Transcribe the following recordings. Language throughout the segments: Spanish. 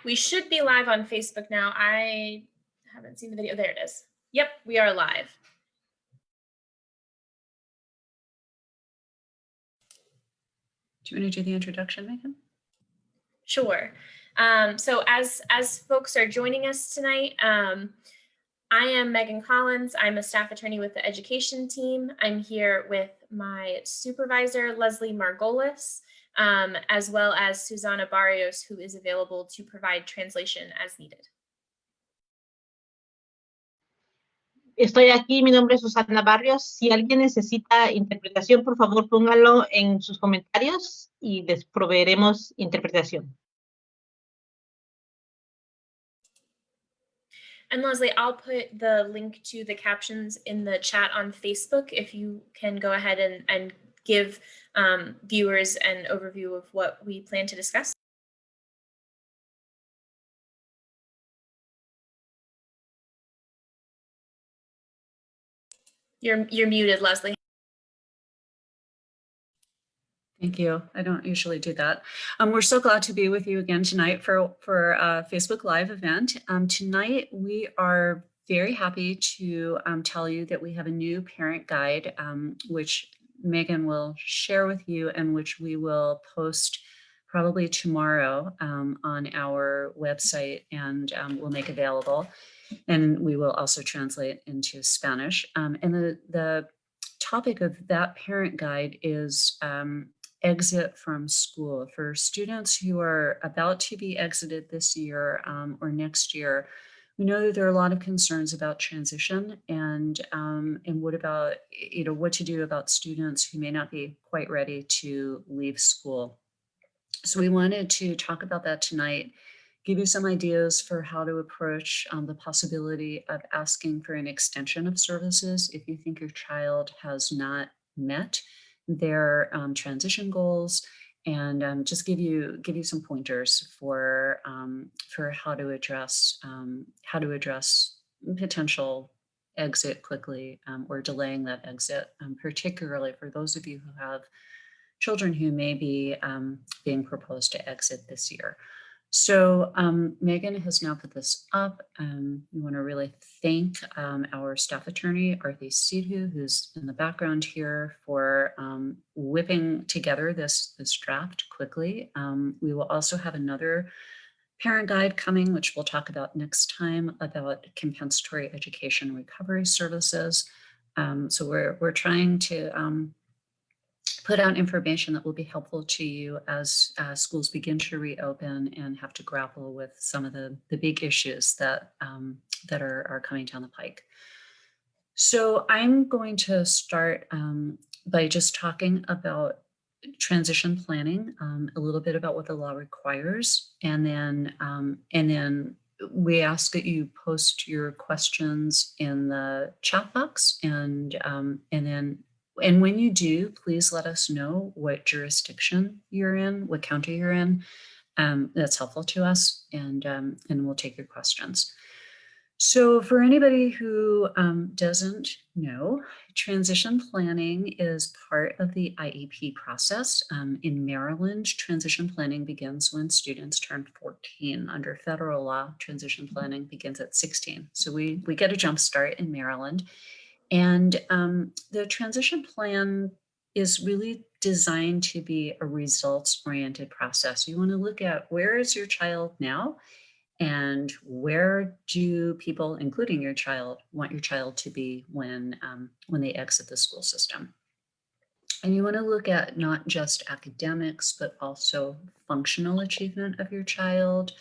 We should be live on Facebook now. I haven't seen the video. There it is. Yep, we are live. Do you want to do the introduction, Megan? Sure. So as folks are joining us tonight, I am Megan Collins. I'm a staff attorney with the education team. I'm here with my supervisor, Leslie Margolis, as well as Susana Barrios, who is available to provide translation as needed. Estoy aquí, mi nombre es Susana Barrios. Si alguien necesita interpretación, por favor, póngalo en sus comentarios y les proveeremos interpretación. And Leslie, I'll put the link to the captions in the chat on Facebook if you can go ahead and give viewers an overview of what we plan to discuss. You're muted, Leslie. Thank you. I don't usually do that. We're so glad to be with you again tonight for a Facebook Live event. Tonight, we are very happy to tell you that we have a new parent guide, which Megan will share with you and which we will post probably tomorrow on our website and we'll make available. And we will also translate into Spanish. And the topic of that parent guide is exit from school. For students who are about to be exited this year or next year, we know that there are a lot of concerns about transition and what about, what to do about students who may not be quite ready to leave school. So we wanted to talk about that tonight, give you some ideas for how to approach the possibility of asking for an extension of services if you think your child has not met their transition goals, and just give you some pointers for how to address potential exit quickly or delaying that exit, particularly for those of you who have children who may be being proposed to exit this year. So Megan has now put this up. We want to really thank our staff attorney, Arthi Sidhu, who's in the background here, for whipping together this draft quickly. We will also have another parent guide coming, which we'll talk about next time, about compensatory education recovery services. So we're trying to put out information that will be helpful to you as schools begin to reopen and have to grapple with some of the big issues that are coming down the pike. So I'm going to start by just talking about transition planning, a little bit about what the law requires, and then we ask that you post your questions in the chat box, and when you do, please let us know what jurisdiction you're in, what county you're in. That's helpful to us, and we'll take your questions. So for anybody who doesn't know, transition planning is part of the IEP process. In Maryland, transition planning begins when students turn 14. Under federal law, transition planning begins at 16. So we get a jump start in Maryland. And the transition plan is really designed to be a results-oriented process. You want to look at where is your child now and where do people, including your child, want your child to be when they exit the school system. And you want to look at not just academics, but also functional achievement of your child,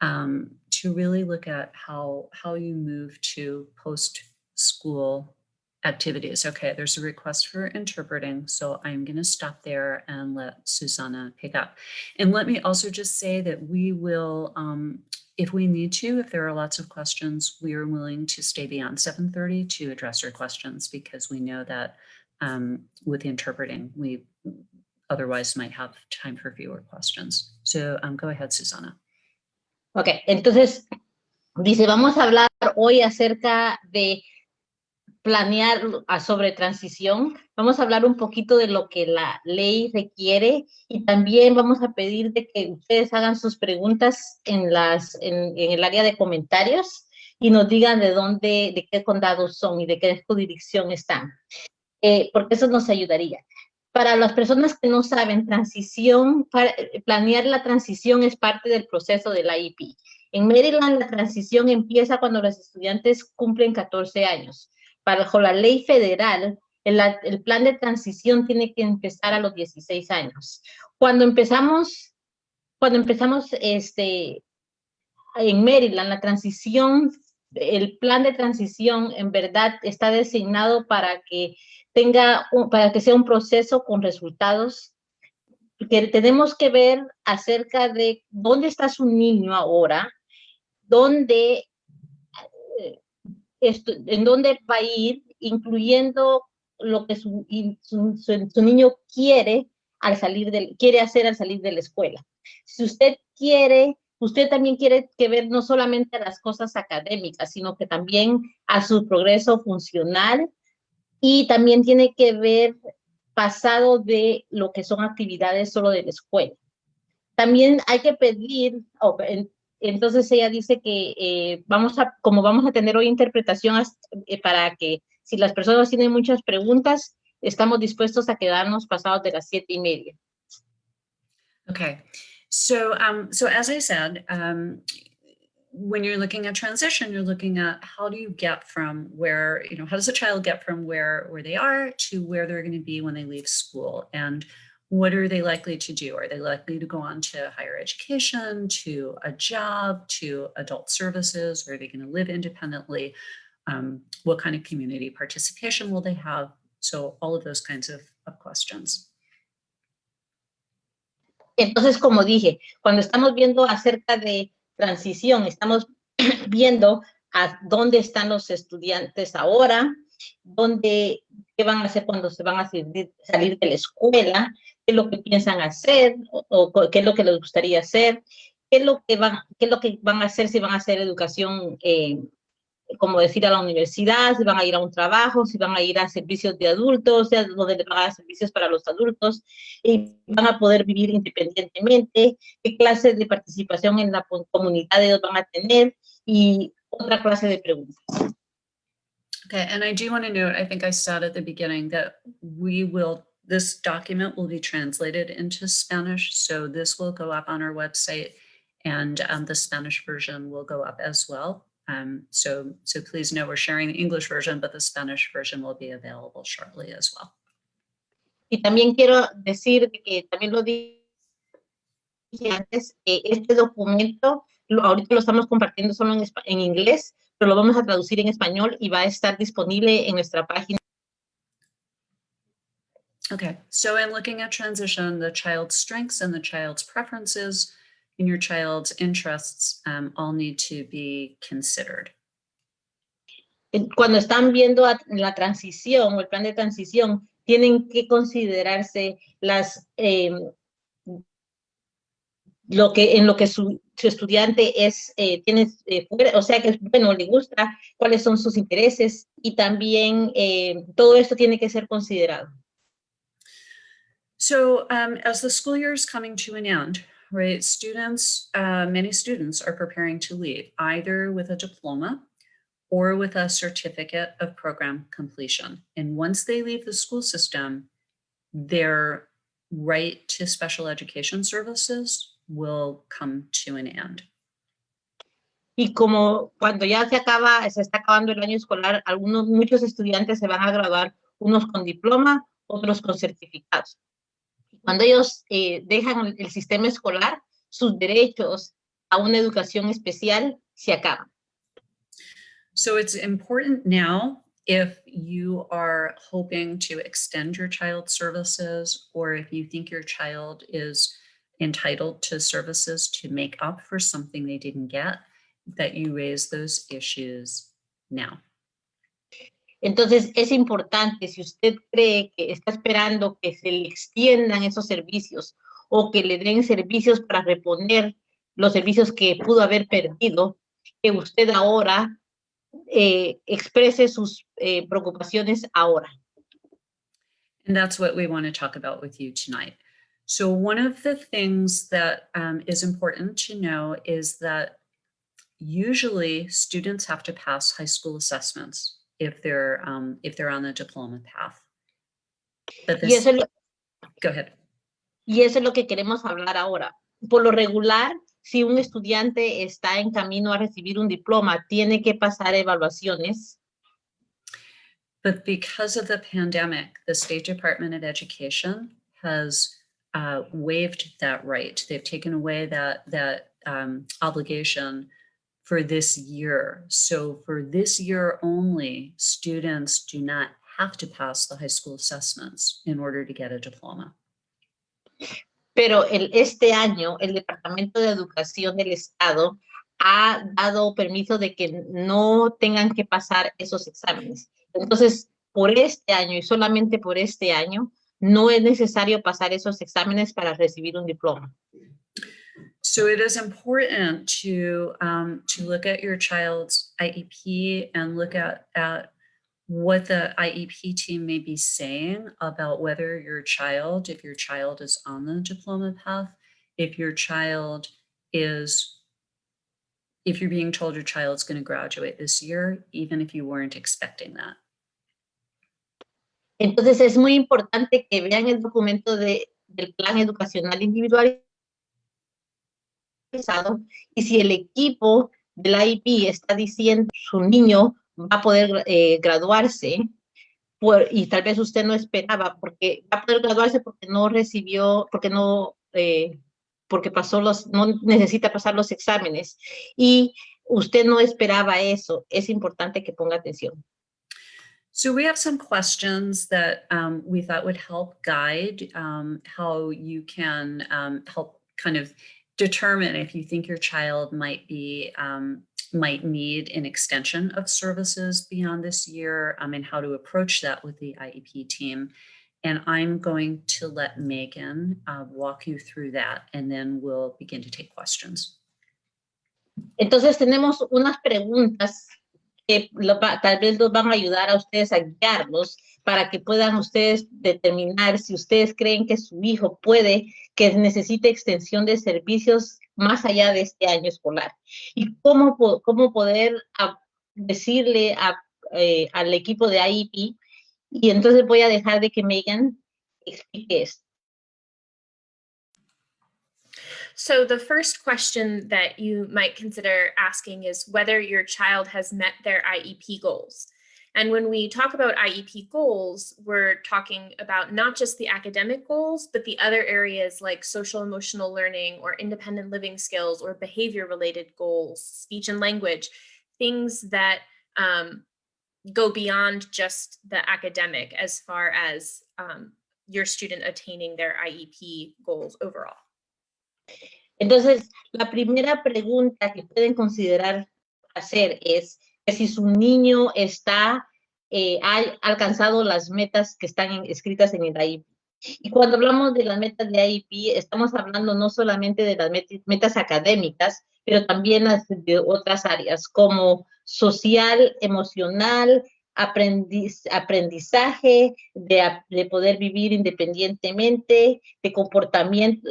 to really look at how you move to post-school activities. Okay, there's a request for interpreting, so I'm going to stop there and let Susana pick up. And let me also just say that we will, if we need to, if there are lots of questions, we are willing to stay beyond 7:30 to address your questions, because we know that with interpreting, we otherwise might have time for fewer questions. So go ahead, Susana. Ok, entonces dice, vamos a hablar hoy acerca de planear sobre transición. Vamos a hablar un poquito de lo que la ley requiere y también vamos a pedir de que ustedes hagan sus preguntas en el área de comentarios y nos digan de qué condados son y de qué jurisdicción están, porque eso nos ayudaría. Para las personas que no saben, planear la transición es parte del proceso de la IEP. En Maryland, la transición empieza cuando los estudiantes cumplen 14 años. Bajo la ley federal, el plan de transición tiene que empezar a los 16 años. Cuando empezamos en Maryland, el plan de transición en verdad está designado para que sea un proceso con resultados, que tenemos que ver acerca de dónde está su niño ahora, en dónde va a ir, incluyendo lo que su niño quiere hacer al salir de la escuela. Si usted también quiere que ver no solamente a las cosas académicas, sino que también a su progreso funcional y también tiene que ver pasado de lo que son actividades solo de la escuela. También hay que pedir, entonces ella dice que como vamos a tener hoy interpretación para que si las personas tienen muchas preguntas, estamos dispuestos a quedarnos pasados de las 7:30. Okay, so as I said, when you're looking at transition, you're looking at how do you get from where, how does a child get from where they are to where they're going to be when they leave school? And what are they likely to do? Are they likely to go on to higher education, to a job, to adult services? Are they going to live independently? What kind of community participation will they have? So all of those kinds of questions. Entonces, como dije, cuando estamos viendo acerca de transición, estamos viendo a dónde están los estudiantes ahora, qué van a hacer cuando se van a salir de la escuela, qué es lo que piensan hacer o qué es lo que les gustaría hacer, qué es lo que van a hacer si van a hacer educación, como decir, a la universidad, si van a ir a un trabajo, si van a ir a servicios de adultos, donde les van a dar servicios para los adultos, y van a poder vivir independientemente, qué clase de participación en la comunidad ellos van a tener, y otra clase de preguntas. Okay, and I do want to note, I think I said at the beginning that this document will be translated into Spanish, so this will go up on our website, and the Spanish version will go up as well. So please know we're sharing the English version, but the Spanish version will be available shortly as well. Y también quiero decir que también lo dije antes, este documento ahorita lo estamos compartiendo solo en inglés, pero lo vamos a traducir en español y va a estar disponible en nuestra página. Okay, so in looking at transition, the child's strengths and the child's preferences and your child's interests all need to be considered. Cuando están viendo la transición o el plan de transición, tienen que considerarse lo que su estudiante tiene, o sea, que bueno, le gusta, cuáles son sus intereses y también todo esto tiene que ser considerado. So as the school year is coming to an end, right, many students are preparing to leave either with a diploma or with a certificate of program completion. And once they leave the school system, their right to special education services will come to an end. Y como cuando ya se está acabando el año escolar, muchos estudiantes se van a graduar, unos con diploma, otros con certificados. Cuando ellos dejan el sistema escolar, sus derechos a una educación especial se acaban. So it's important now, if you are hoping to extend your child's services, or if you think your child is entitled to services to make up for something they didn't get, that you raise those issues now. Entonces, es importante, si usted cree que está esperando que se le extiendan esos servicios o que le den servicios para reponer los servicios que pudo haber perdido, que usted ahora exprese sus preocupaciones ahora. And that's what we want to talk about with you tonight. So one of the things that is important to know is that usually students have to pass high school assessments if they're on the diploma path. But Y eso, go ahead. y eso es lo que queremos hablar ahora. Por lo regular, si un estudiante está en camino a recibir un diploma, tiene que pasar evaluaciones. But because of the pandemic, the State Department of Education has waived that right. They've taken away that obligation for this year. So for this year only, students do not have to pass the high school assessments in order to get a diploma. Pero este año el Departamento de Educación del Estado ha dado permiso de que no tengan que pasar esos exámenes. Entonces, por este año y solamente por este año, no es necesario pasar esos exámenes para recibir un diploma. So it is important to look at your child's IEP and look at what the IEP team may be saying about whether if your child is on the diploma path, if you're being told your child's going to graduate this year, even if you weren't expecting that. Entonces es muy importante que vean el documento del plan educacional individualizado y si el equipo del IEP está diciendo que su niño va a poder graduarse, y tal vez usted no esperaba, porque va a poder graduarse porque no recibió, no necesita pasar los exámenes, y usted no esperaba eso, es importante que ponga atención. So we have some questions that we thought would help guide how you can help kind of determine if you think your child might need an extension of services beyond this year, and how to approach that with the IEP team. And I'm going to let Megan walk you through that, and then we'll begin to take questions. Entonces tenemos unas preguntas que tal vez los van a ayudar a ustedes a guiarlos para que puedan ustedes determinar si ustedes creen que su hijo que necesite extensión de servicios más allá de este año escolar. Y cómo poder decirle al equipo de IEP. Y entonces voy a dejar de que Megan explique esto. So the first question that you might consider asking is whether your child has met their IEP goals. And when we talk about IEP goals, we're talking about not just the academic goals, but the other areas like social emotional learning or independent living skills or behavior related goals, speech and language, things that go beyond just the academic as far as your student attaining their IEP goals overall. Entonces, la primera pregunta que pueden considerar hacer es que si su niño ha alcanzado las metas que están escritas en el IEP. Y cuando hablamos de las metas de IEP, estamos hablando no solamente de las metas académicas, pero también de otras áreas como social, emocional, aprendizaje, de poder vivir independientemente, de comportamiento,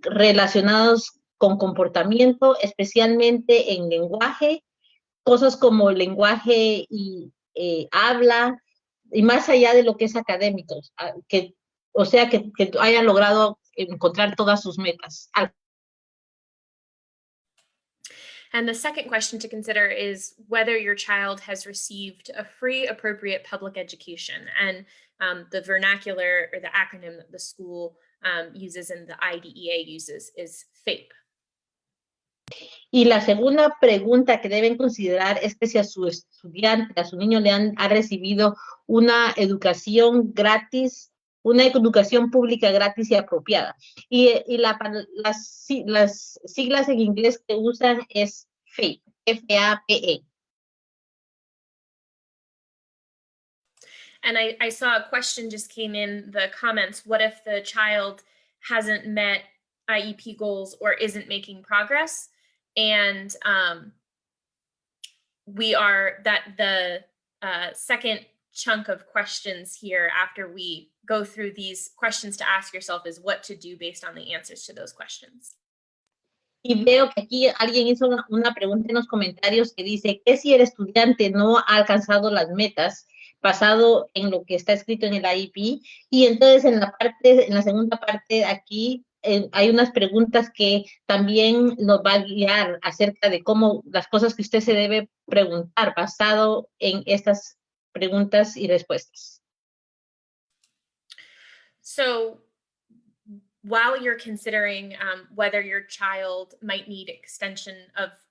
relacionados con comportamiento, especialmente en lenguaje, cosas como el lenguaje y habla, y más allá de lo que es académico, que hayan logrado encontrar todas sus metas. And the second question to consider is whether your child has received a free, appropriate public education. And the vernacular or the acronym that the school uses and the IDEA uses is FAPE. Y la segunda pregunta que deben considerar es que si a su estudiante, a su niño ha recibido una educación gratis, una educación pública gratis y apropiada. Y las siglas en inglés que usan es FAPE, F-A-P-E. And I saw a question just came in the comments. What if the child hasn't met IEP goals or isn't making progress? And the second chunk of questions here after we go through these questions to ask yourself is what to do based on the answers to those questions. Y veo que aquí alguien hizo una pregunta en los comentarios que dice, ¿qué si el estudiante no ha alcanzado las metas basado en lo que está escrito en el IEP? Y entonces en la segunda parte aquí hay unas preguntas que también nos va a guiar acerca de cómo las cosas que usted se debe preguntar basado en estas preguntas y respuestas. So while you're considering whether your child might need extension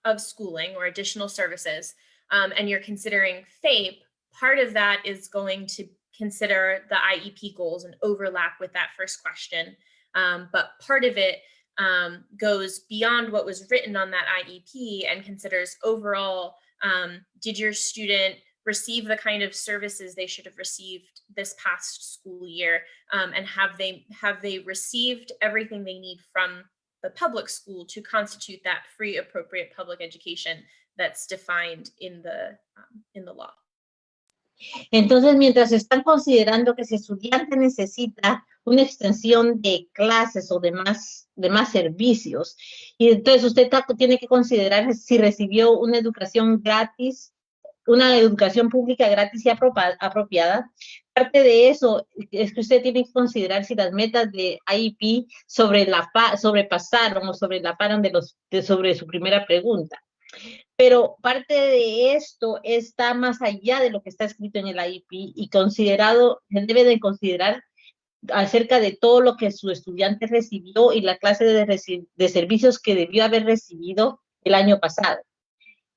of schooling or additional services, and you're considering FAPE, part of that is going to consider the IEP goals and overlap with that first question. But part of it goes beyond what was written on that IEP and considers overall, did your student receive the kind of services they should have received this past school year, and have they received everything they need from the public school to constitute that free, appropriate public education that's defined in the law. Entonces, mientras están considerando que si el estudiante necesita una extensión de clases o de más servicios, y entonces usted tiene que considerar si recibió una educación gratis, una educación pública gratis y apropiada. Parte de eso es que usted tiene que considerar si las metas de IEP sobrepasaron o sobrelaparon sobre su primera pregunta. Pero parte de esto está más allá de lo que está escrito en el IEP y debe de considerar acerca de todo lo que su estudiante recibió y la clase de servicios que debió haber recibido el año pasado.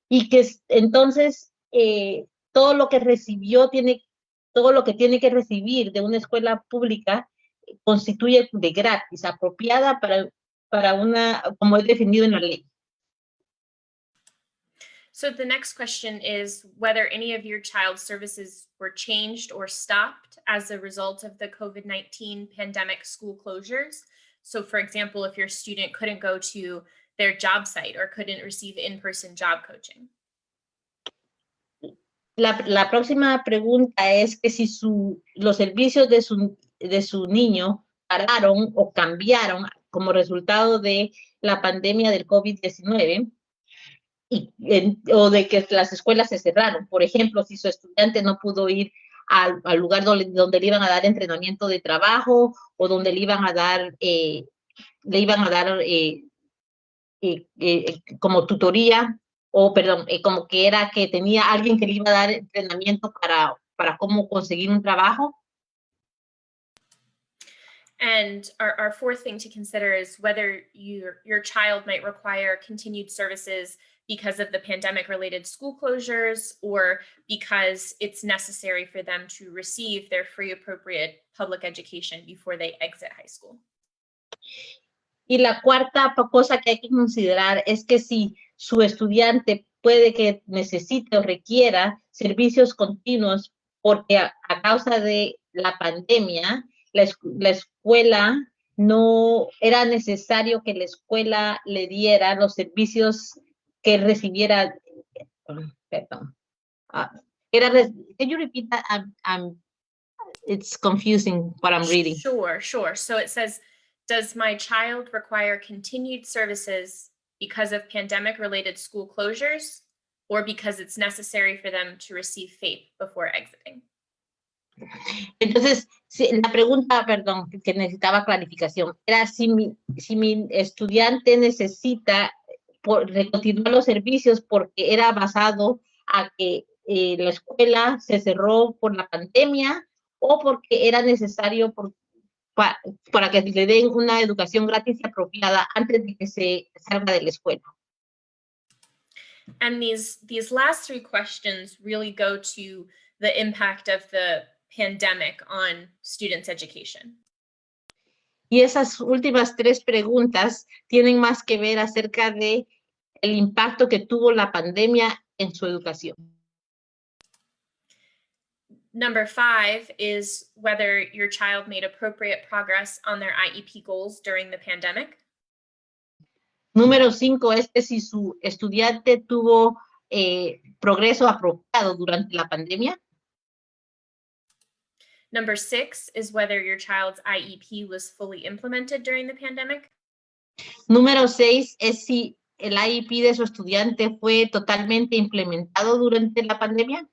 Y que entonces todo lo que tiene que recibir de una escuela pública constituye de gratis, apropiada para como es definido en la ley. So the next question is whether any of your child's services were changed or stopped as a result of the COVID-19 pandemic school closures. So for example, if your student couldn't go to their job site or couldn't receive in-person job coaching. La próxima pregunta es que si los servicios de su niño pararon o cambiaron como resultado de la pandemia del COVID-19 o de que las escuelas se cerraron. Por ejemplo, si su estudiante no pudo ir al lugar donde le iban a dar entrenamiento de trabajo o donde le iban a dar como tutoría, como que era que tenía alguien que le iba a dar entrenamiento para cómo conseguir un trabajo. And our fourth thing to consider is whether your child might require continued services because of the pandemic-related school closures or because it's necessary for them to receive their free, appropriate public education before they exit high school. Y la cuarta cosa que hay que considerar es que si su estudiante puede que necesite o requiera servicios continuos porque a causa de la pandemia, la escuela no era necesario que la escuela le diera los servicios que recibiera. Perdón. Can you repeat that? It's confusing what I'm reading. Sure. So it says, does my child require continued services because of pandemic-related school closures or because it's necessary for them to receive FAPE before exiting? Entonces, la pregunta, perdón, que necesitaba clarificación, era si mi estudiante necesita continuar los servicios porque era basado a que la escuela se cerró por la pandemia o porque era necesario para que le den una educación gratis y apropiada antes de que se salga de la escuela. And these last three questions really go to the impact of the pandemic on students' education. Y esas últimas tres preguntas tienen más que ver acerca de el impacto que tuvo la pandemia en su educación. Number 5 is whether your child made appropriate progress on their IEP goals during the pandemic. Número 5 es que si su estudiante tuvo progreso apropiado durante la pandemia. Number 6 is whether your child's IEP was fully implemented during the pandemic. Número 6 es si el IEP de su estudiante fue totalmente implementado durante la pandemia.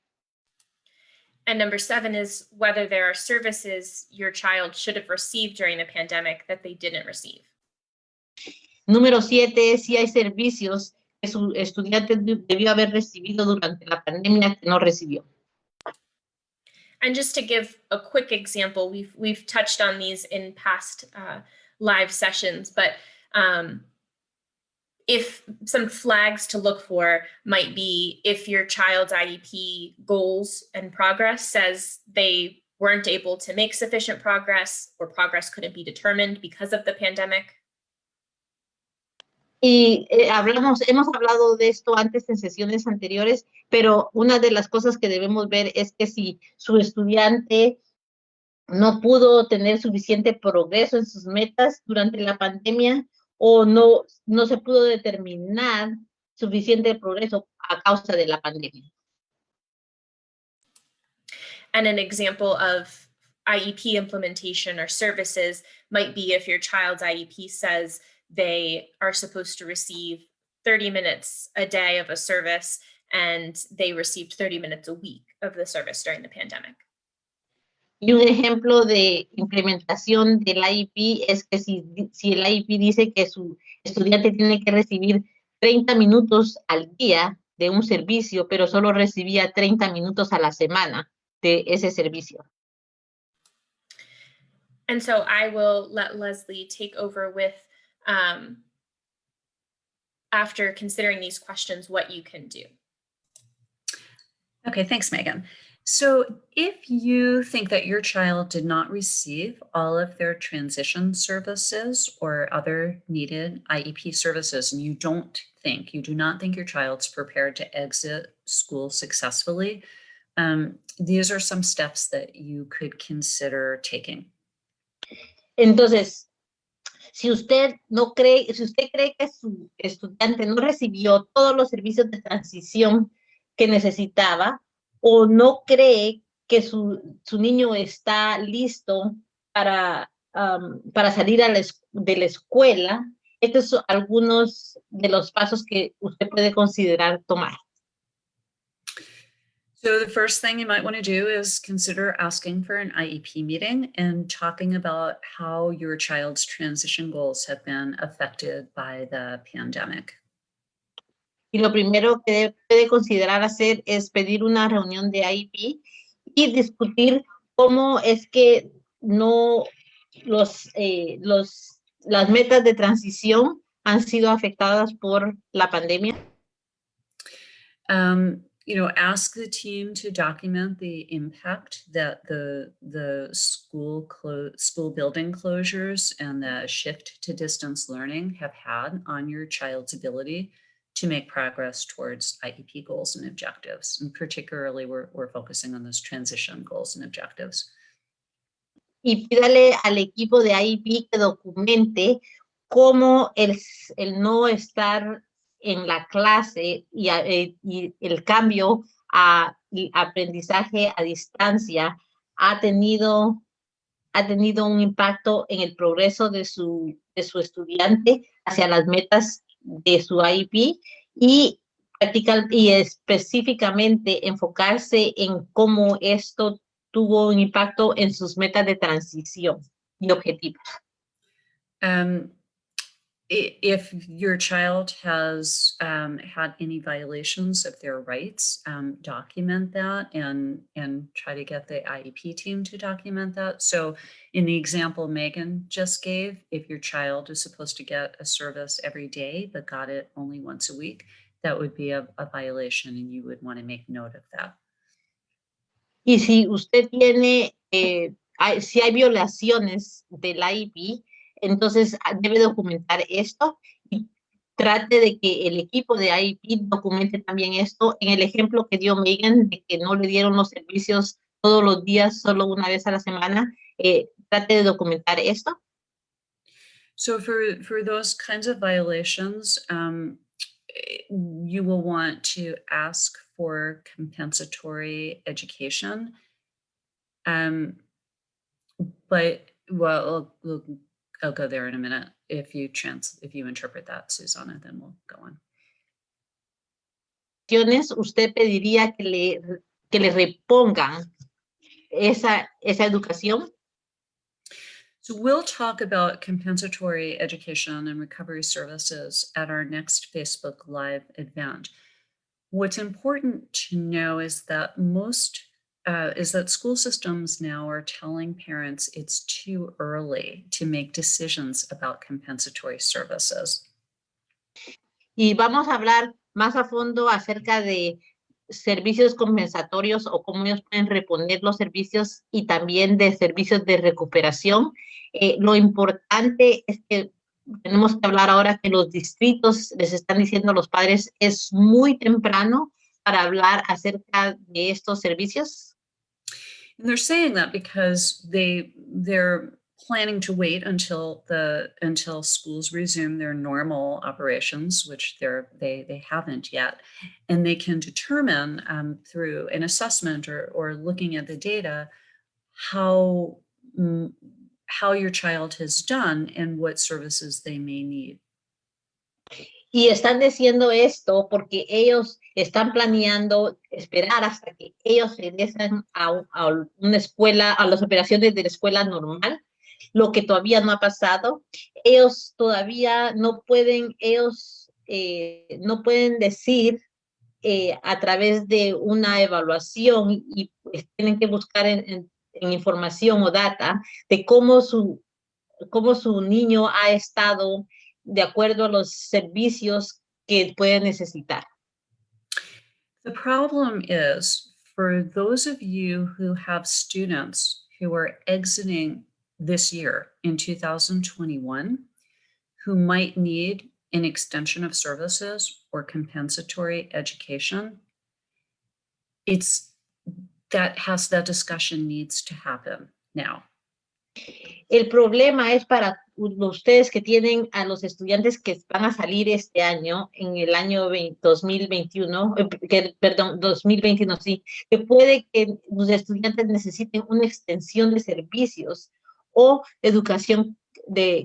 And number 7 is whether there are services your child should have received during the pandemic that they didn't receive. Número 7 es si hay servicios que su estudiante debió haber recibido durante la pandemia que no recibió. And just to give a quick example, we've touched on these in past live sessions, but if some flags to look for might be if your child's IEP goals and progress says they weren't able to make sufficient progress or progress couldn't be determined because of the pandemic. Y hemos hablado de esto antes en sesiones anteriores, pero una de las cosas que debemos ver es que si su estudiante no pudo tener suficiente progreso en sus metas durante la pandemia o no se pudo determinar suficiente progreso a causa de la pandemia. And an example of IEP implementation or services might be if your child's IEP says they are supposed to receive 30 minutes a day of a service and they received 30 minutes a week of the service during the pandemic. Y un ejemplo de implementación del IEP es que si el IEP dice que su estudiante tiene que recibir 30 minutos al día de un servicio, pero solo recibía 30 minutos a la semana de ese servicio. And so I will let Leslie take over with, after considering these questions, what you can do. Okay, thanks, Megan. So if you think that your child did not receive all of their transition services or other needed IEP services, and you do not think your child's prepared to exit school successfully, these are some steps that you could consider taking. Entonces, si usted cree que su estudiante no recibió todos los servicios de transición que necesitaba, o no cree que su niño está listo para salir de la escuela, estos son algunos de los pasos que usted puede considerar tomar. So the first thing you might want to do is consider asking for an IEP meeting and talking about how your child's transition goals have been affected by the pandemic. Y lo primero que puede considerar hacer es pedir una reunión de IEP y discutir cómo es que las metas de transición han sido afectadas por la pandemia. Ask the team to document the impact that the school building closures and the shift to distance learning have had on your child's ability to make progress towards IEP goals and objectives. And particularly, we're focusing on those transition goals and objectives. Y pídale al equipo de IEP que documente cómo el no estar en la clase y el cambio a aprendizaje a distancia ha tenido un impacto en el progreso de su estudiante hacia las metas de su IEP y específicamente enfocarse en cómo esto tuvo un impacto en sus metas de transición y objetivos. If your child has had any violations of their rights, document that and try to get the IEP team to document that. So in the example Megan just gave, if your child is supposed to get a service every day but got it only once a week, that would be a violation and you would want to make note of that. Y si usted tiene, si hay violaciones del IEP, entonces debe documentar esto y trate de que el equipo de IEP documente también esto. En el ejemplo que dio Megan de que no le dieron los servicios todos los días, solo una vez a la semana, trate de documentar esto. So for those kinds of violations, you will want to ask for compensatory education. But well, I'll go there in a minute. If you interpret that, Susanna, then we'll go on. ¿Usted pediría que le repongan esa educación? So we'll talk about compensatory education and recovery services at our next Facebook Live event. What's important to know is that school systems now are telling parents it's too early to make decisions about compensatory services. Y vamos a hablar más a fondo acerca de servicios compensatorios o cómo ellos pueden reponer los servicios y también de servicios de recuperación. Lo importante es que tenemos que hablar ahora que los distritos les están diciendo a los padres es muy temprano para hablar acerca de estos servicios. And they're saying that because they're planning to wait until schools resume their normal operations, which they haven't yet, and they can determine through an assessment or looking at the data how your child has done and what services they may need. Y están diciendo esto porque ellos están planeando esperar hasta que ellos regresen a una escuela, a las operaciones de la escuela normal, lo que todavía no ha pasado. Ellos todavía no pueden, no pueden decir a través de una evaluación y pues, tienen que buscar en información o data de cómo su niño ha estado de acuerdo a los servicios que puede necesitar. The problem is, for those of you who have students who are exiting this year in 2021, who might need an extension of services or compensatory education, that discussion needs to happen now. El problema es para ustedes que tienen a los estudiantes que van a salir este año, en el año 2021, 2021, sí, que puede que los estudiantes necesiten una extensión de servicios o educación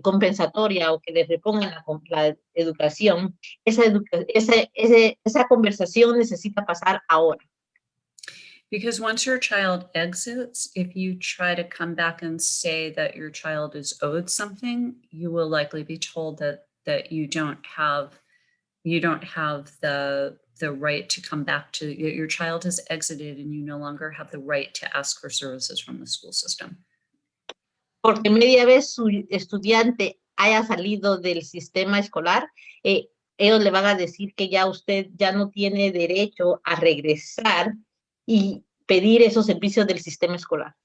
compensatoria o que les repongan la educación. Esa conversación necesita pasar ahora. Because once your child exits, if you try to come back and say that your child is owed something, you will likely be told that you don't have the right to come back to your child has exited and you no longer have the right to ask for services from the school system. Porque media vez su estudiante haya salido del sistema escolar, ellos le van a decir que ya usted ya no tiene derecho a regresar y pedir esos servicios del sistema escolar.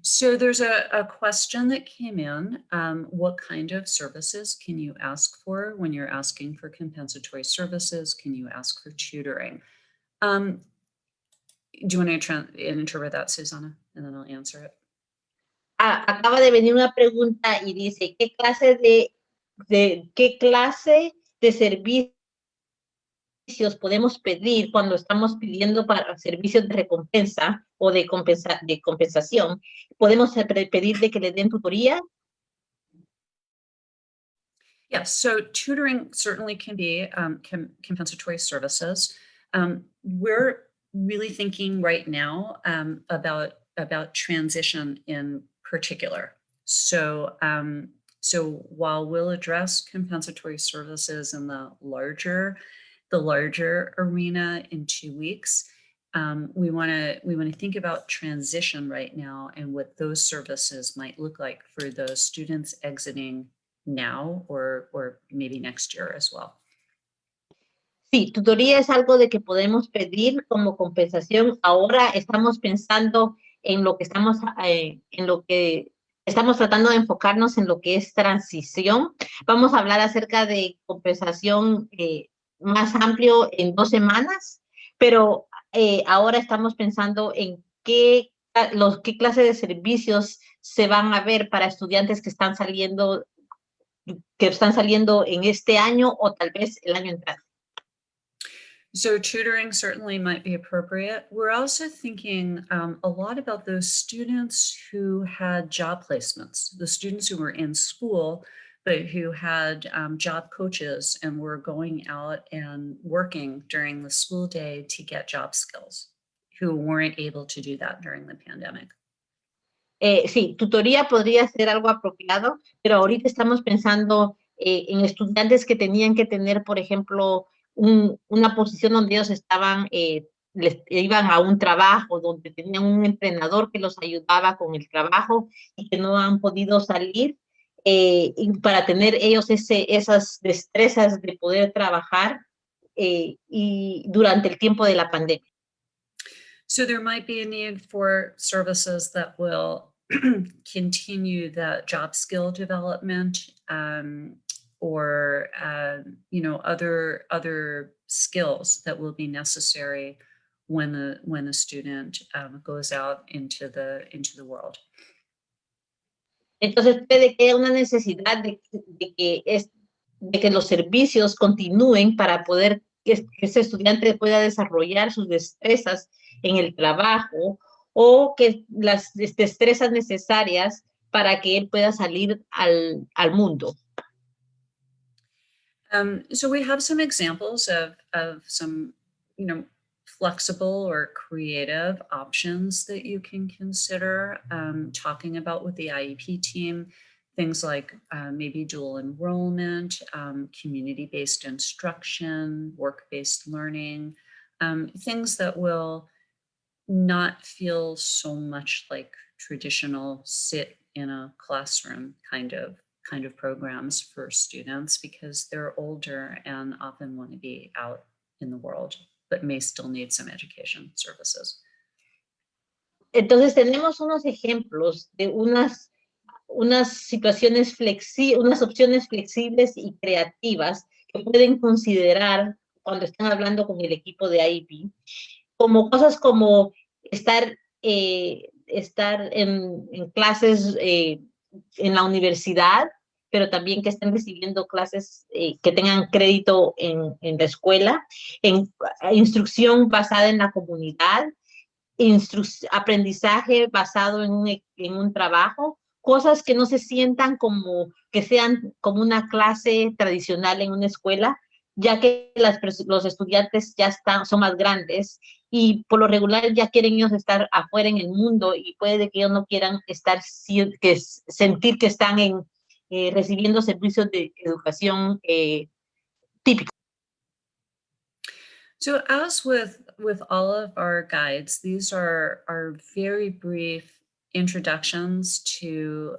So there's a question that came in. What kind of services can you ask for when you're asking for compensatory services? Can you ask for tutoring? Do you want to interpret that, Susanna? And then I'll answer it. Acaba de venir una pregunta y dice, ¿qué clase de servicios podemos pedir cuando estamos pidiendo para servicios de recompensa o de compensación? ¿Podemos pedir de que le den tutoría? Yes, so tutoring certainly can be compensatory services. We're really thinking right now about transition in particular. So while we'll address compensatory services in the larger arena in 2 weeks, we want to think about transition right now and what those services might look like for those students exiting now or maybe next year as well. Sí, tutoría es algo de que podemos pedir como compensación. Ahora estamos pensando en lo que estamos tratando de enfocarnos en lo que es transición. Vamos a hablar acerca de compensación más amplio en 2 semanas, pero ahora estamos pensando en qué clase de servicios se van a ver para estudiantes que están saliendo que están saliendo en este año o tal vez el año entrante. So tutoring certainly might be appropriate. We're also thinking a lot about those students who had job placements, the students who were in school, but who had job coaches and were going out and working during the school day to get job skills, who weren't able to do that during the pandemic. Sí, tutoría podría ser algo apropiado, pero ahorita estamos pensando en estudiantes que tenían que tener, por ejemplo, una posición donde ellos estaban, iban a un trabajo, donde tenían un entrenador que los ayudaba con el trabajo y que no han podido salir, y para tener ellos esas destrezas de poder trabajar y durante el tiempo de la pandemia. So there might be a need for services that will continue the job skill development, or other skills that will be necessary when the student goes out into the world. Entonces puede que haya una necesidad de que los servicios continúen para poder que ese estudiante pueda desarrollar sus destrezas en el trabajo o que las destrezas necesarias para que él pueda salir al mundo. So we have some examples of some, flexible or creative options that you can consider talking about with the IEP team. Things like maybe dual enrollment, community-based instruction, work-based learning, things that will not feel so much like traditional sit in a classroom kind of programs for students because they're older and often want to be out in the world, but may still need some education services. Entonces tenemos unos ejemplos de unas situaciones unas opciones flexibles y creativas que pueden considerar cuando están hablando con el equipo de IEP, como cosas como estar en clases en la universidad, pero también que estén recibiendo clases que tengan crédito en la escuela, en instrucción basada en la comunidad, aprendizaje basado en un trabajo, cosas que no se sientan como que sean como una clase tradicional en una escuela, ya que los estudiantes ya son más grandes y por lo regular ya quieren ellos estar afuera en el mundo y puede que ellos no quieran sentir que están recibiendo servicios de educación típicos. So as with all of our guides, these are very brief introductions to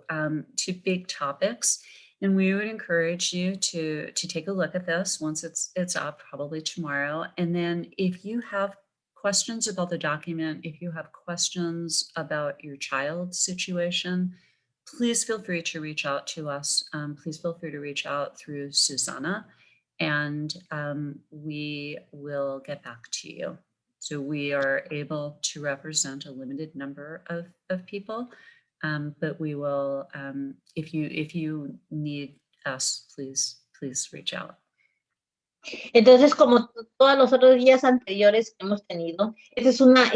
big topics, and we would encourage you to take a look at this once it's up, probably tomorrow. And then if you have questions about the document, if you have questions about your child's situation, please feel free to reach out to us. Please feel free to reach out through Susanna, and we will get back to you. So we are able to represent a limited number of people, but we will, if you need us, please reach out. Entonces, como todos los otros días anteriores que hemos tenido, esta es una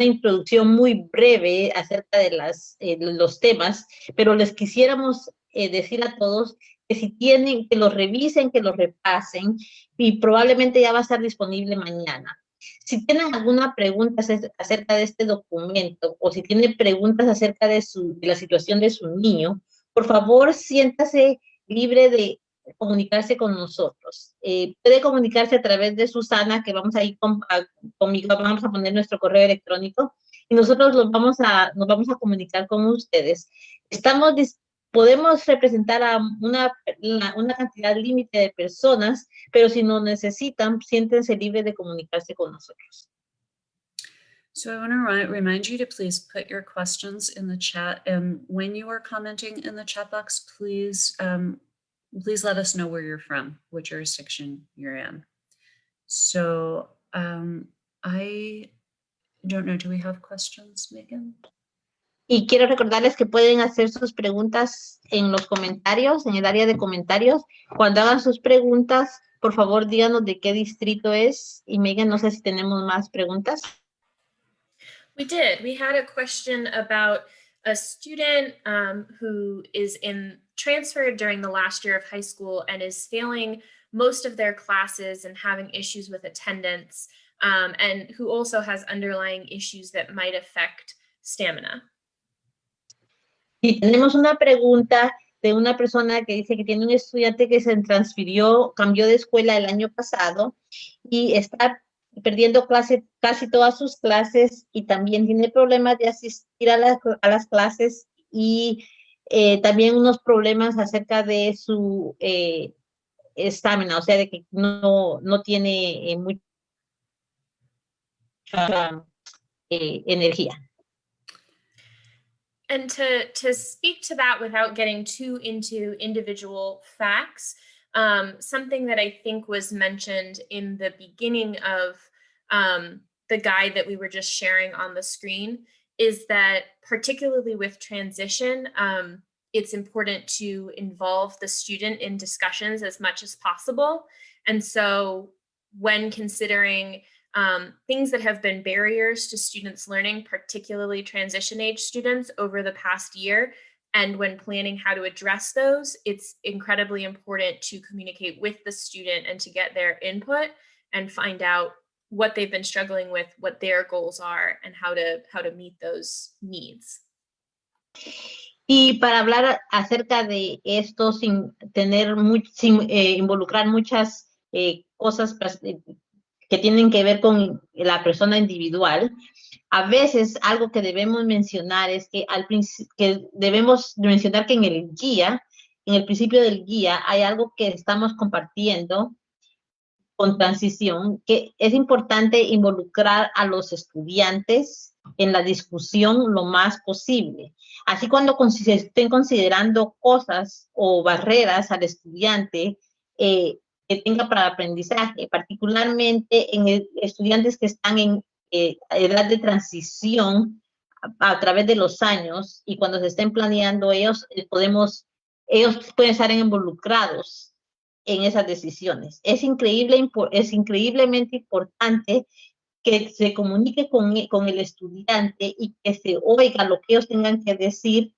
introducción muy breve acerca de los temas, pero les quisiéramos decir a todos que si tienen, que los revisen, que los repasen, y probablemente ya va a estar disponible mañana. Si tienen alguna pregunta acerca de este documento, o si tienen preguntas acerca de la situación de su niño, por favor, siéntase libre de comunicarse con nosotros. Puede comunicarse a través de Susana, que vamos a ir conmigo, vamos a poner nuestro correo electrónico y nosotros nos vamos a comunicar con ustedes. Podemos representar a una cantidad límite de personas, pero si nos necesitan, siéntense libres de comunicarse con nosotros. So I want to remind you to please put your questions in the chat, and when you are commenting in the chat box, please let us know where you're from, what jurisdiction you're in. So I don't know, do we have questions, Megan? Y quiero recordarles que pueden hacer sus preguntas en los comentarios, en el área de comentarios. Cuando hagan sus preguntas, por favor, díganos de qué distrito es. Y Megan, no sé si tenemos más preguntas. We did. We had a question about a student who is transferred during the last year of high school and is failing most of their classes and having issues with attendance, and who also has underlying issues that might affect stamina. Y tenemos una pregunta de una persona que dice que tiene un estudiante que se transfirió, cambió de escuela el año pasado y está perdiendo casi todas sus clases y también tiene problemas de asistir a las clases y también unos problemas acerca de su estamina, o sea, de que no tiene mucha energía. And to speak to that without getting too into individual facts, something that I think was mentioned in the beginning of the guide that we were just sharing on the screen is that particularly with transition, it's important to involve the student in discussions as much as possible. And so when considering things that have been barriers to students learning, particularly transition age students over the past year. And when planning how to address those, it's incredibly important to communicate with the student and to get their input and find out what they've been struggling with, what their goals are, and how to meet those needs. Y para hablar acerca de esto sin involucrar muchas cosas que tienen que ver con la persona individual, a veces algo que debemos mencionar es que debemos mencionar que en el principio del guía, hay algo que estamos compartiendo con transición, que es importante involucrar a los estudiantes en la discusión lo más posible. Así cuando se estén considerando cosas o barreras al estudiante, que tenga para el aprendizaje, particularmente en estudiantes que están en edad de transición a través de los años y cuando se estén planeando ellos pueden estar involucrados en esas decisiones. Es increíblemente importante que se comunique con el estudiante y que se oiga lo que ellos tengan que decir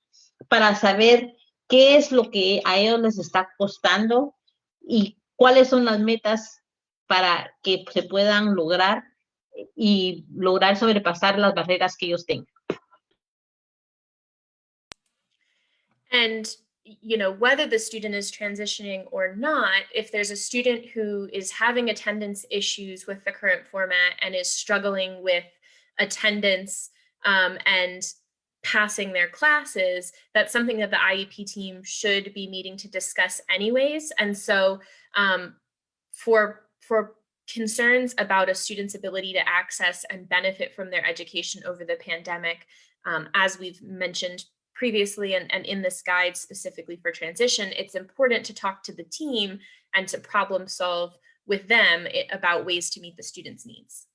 para saber qué es lo que a ellos les está costando y cuáles son las metas para que se puedan lograr y lograr sobrepasar las barreras que ellos tengan. And whether the student is transitioning or not, if there's a student who is having attendance issues with the current format and is struggling with attendance and passing their classes, that's something that the IEP team should be meeting to discuss anyways. And so for concerns about a student's ability to access and benefit from their education over the pandemic, as we've mentioned previously and in this guide specifically for transition, it's important to talk to the team and to problem solve with them about ways to meet the students' needs.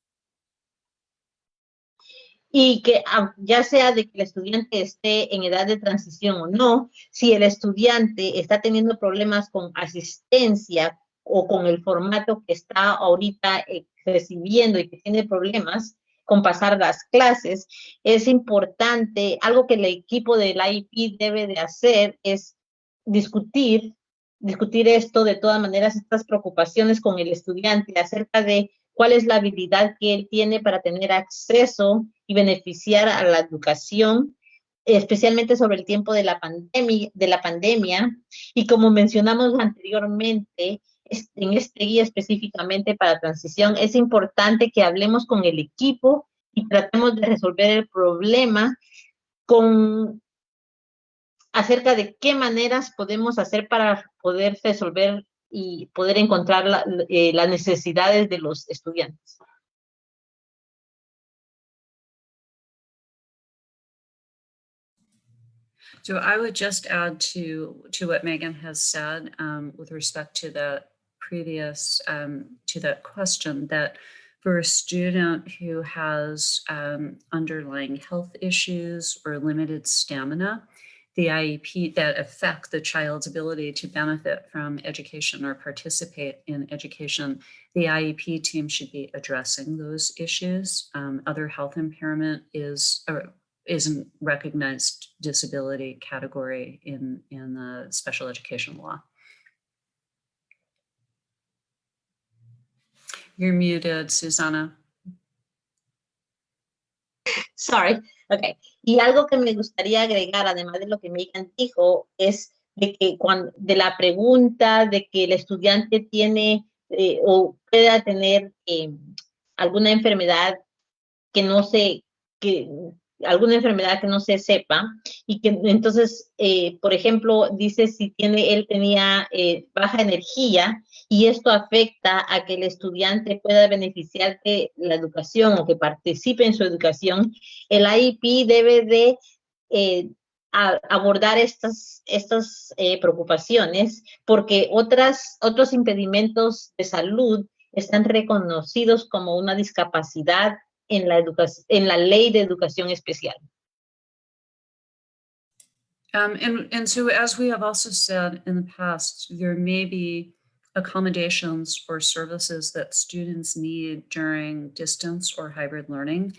Y que ya sea de que el estudiante esté en edad de transición o no, si el estudiante está teniendo problemas con asistencia o con el formato que está ahorita recibiendo y que tiene problemas con pasar las clases, es importante, algo que el equipo del IEP debe de hacer es discutir esto de todas maneras, estas preocupaciones con el estudiante acerca de cuál es la habilidad que él tiene para tener acceso y beneficiar a la educación, especialmente sobre el tiempo de la pandemia. Y como mencionamos anteriormente, en este guía específicamente para transición, es importante que hablemos con el equipo y tratemos de resolver el problema acerca de qué maneras podemos hacer para poder resolver y poder encontrar las necesidades de los estudiantes. So I would just add to what Megan has said with respect to the previous to that question, that For a student who has underlying health issues or limited stamina, the IEP that affect the child's ability to benefit from education or participate in education, the IEP team should be addressing those issues. Other health impairment isn't recognized disability category in the special education law. You're muted, Susana. Sorry, ok. Y algo que me gustaría agregar, además de lo que Megan dijo, es de que de la pregunta de que el estudiante tiene o pueda tener alguna enfermedad que no se, alguna enfermedad que no se sepa, y que entonces, por ejemplo, dice si él tenía baja energía, y esto afecta a que el estudiante pueda beneficiar de la educación o que participe en su educación, el IEP debe de abordar estas preocupaciones, porque otros impedimentos de salud están reconocidos como una discapacidad en la ley de educación especial. And so, as we have also said in the past, there may be accommodations or services that students need during distance or hybrid learning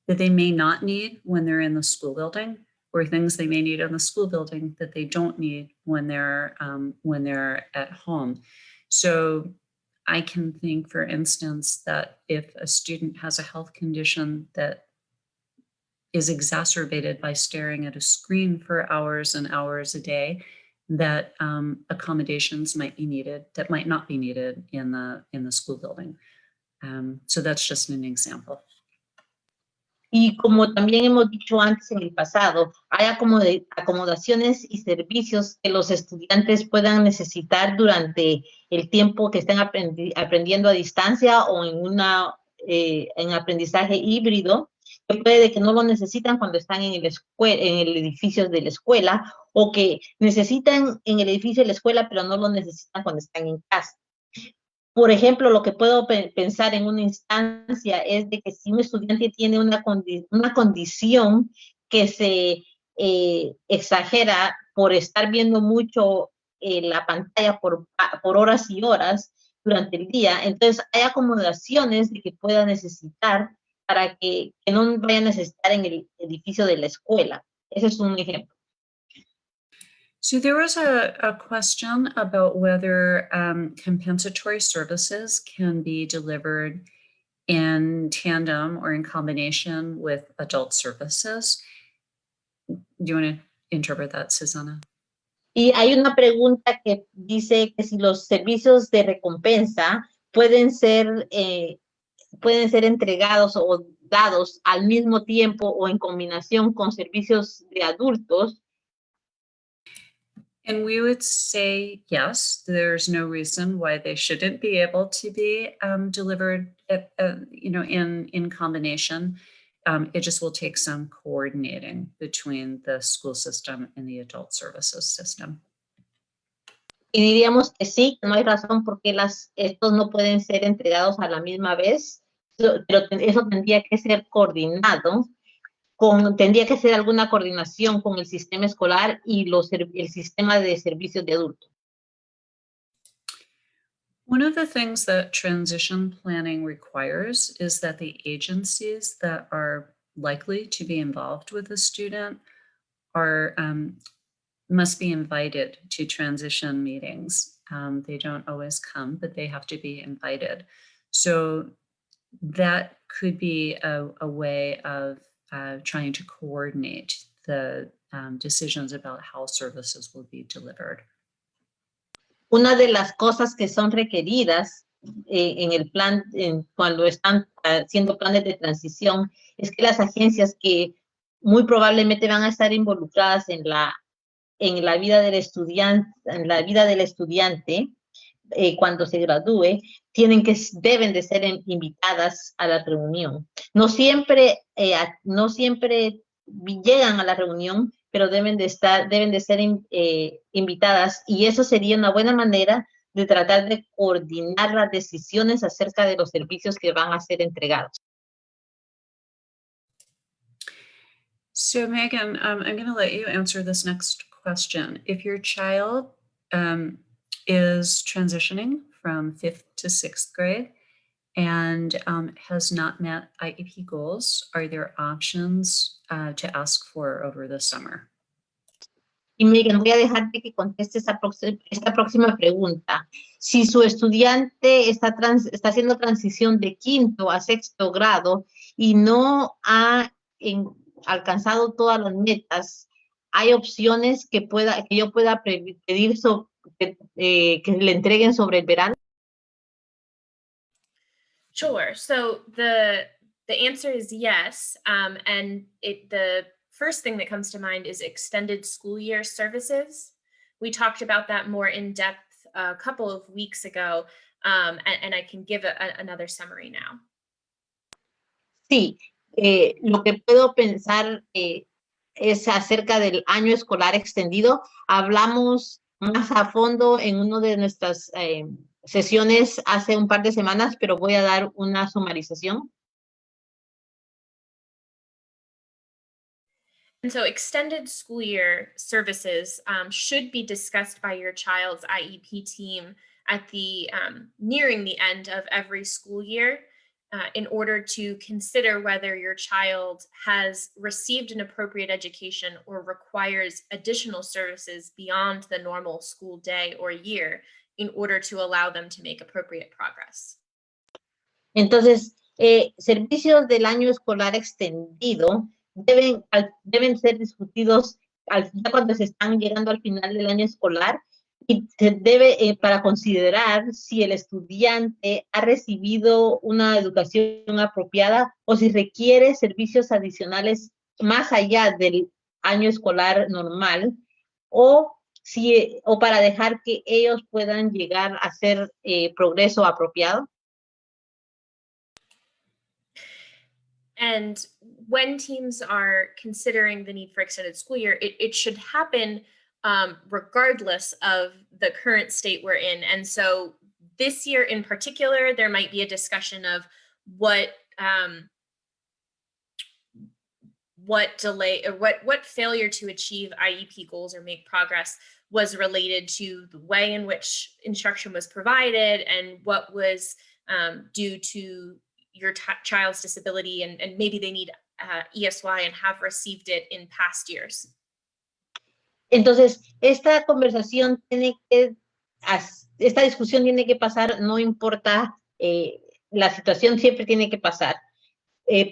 that they may not need when they're in the school building, or things they may need in the school building that they don't need when they're at home. So I can think, for instance, that if a student has a health condition that is exacerbated by staring at a screen for hours and hours a day, that accommodations might be needed that might not be needed in the school building. So that's just an example. Y como también hemos dicho antes en el pasado, hay acomodaciones y servicios que los estudiantes puedan necesitar durante el tiempo que estén aprendiendo a distancia o en aprendizaje híbrido, que puede que no lo necesitan cuando están en el edificio de la escuela, o que necesitan en el edificio de la escuela, pero no lo necesitan cuando están en casa. Por ejemplo, lo que puedo pensar en una instancia es de que si un estudiante tiene una condición que se exagera por estar viendo mucho la pantalla por horas y horas durante el día, entonces hay acomodaciones de que pueda necesitar para que no vaya a necesitar en el edificio de la escuela. Ese es un ejemplo. So there was a question about whether compensatory services can be delivered in tandem or in combination with adult services. Do you want to interpret that, Susana? Y hay una pregunta que dice que si los servicios de recompensa pueden ser entregados o dados al mismo tiempo o en combinación con servicios de adultos. And we would say, yes, there's no reason why they shouldn't be able to be delivered, in combination. It just will take some coordinating between the school system and the adult services system. Y diríamos que sí, no hay razón por qué estos no pueden ser entregados a la misma vez, pero eso tendría que ser coordinado. Tendría que ser alguna coordinación con el sistema escolar y el sistema de servicios de adultos. One of the things that transition planning requires is that the agencies that are likely to be involved with the student must be invited to transition meetings. They don't always come, but they have to be invited. So that could be a way of trying to coordinate the decisions about how services will be delivered. Una de las cosas que son requeridas en el plan, cuando están haciendo planes de transición, es que las agencias que muy probablemente van a estar involucradas en la vida del estudiante, cuando se gradúe, deben de ser invitadas a la reunión. No siempre llegan a la reunión, pero deben de ser invitadas, y eso sería una buena manera de tratar de coordinar las decisiones acerca de los servicios que van a ser entregados. So Megan, I'm going to let you answer this next question. If your child is transitioning from 5th to 6th grade and has not met IEP goals, are there options to ask for over the summer? Y Megan, voy a dejarte que conteste esta próxima pregunta. Si su estudiante está haciendo transición de 5º a 6º grado y no ha alcanzado todas las metas, ¿hay opciones que yo pueda pedir que le entreguen sobre el verano? Sure. So the answer is yes. And the first thing that comes to mind is extended school year services. We talked about that more in depth a couple of weeks ago, and I can give another summary now. Sí, lo que puedo pensar es acerca del año escolar extendido. Hablamos más a fondo en una de nuestras sesiones hace un par de semanas, pero voy a dar una sumarización. And so extended school year services should be discussed by your child's IEP team at the nearing the end of every school year in order to consider whether your child has received an appropriate education or requires additional services beyond the normal school day or year in order to allow them to make appropriate progress. Entonces, servicios del año escolar extendido deben ser discutidos ya cuando se están llegando al final del año escolar y se debe para considerar si el estudiante ha recibido una educación apropiada o si requiere servicios adicionales más allá del año escolar normal o para dejar que ellos puedan llegar a hacer progreso apropiado. And when teams are considering the need for extended school year, it should happen regardless of the current state we're in. And so this year in particular, there might be a discussion of what delay or what failure to achieve IEP goals or make progress was related to the way in which instruction was provided and what was due to your child's disability and maybe they need ESY and have received it in past years. Entonces, esta discusión tiene que pasar, no importa, la situación siempre tiene que pasar.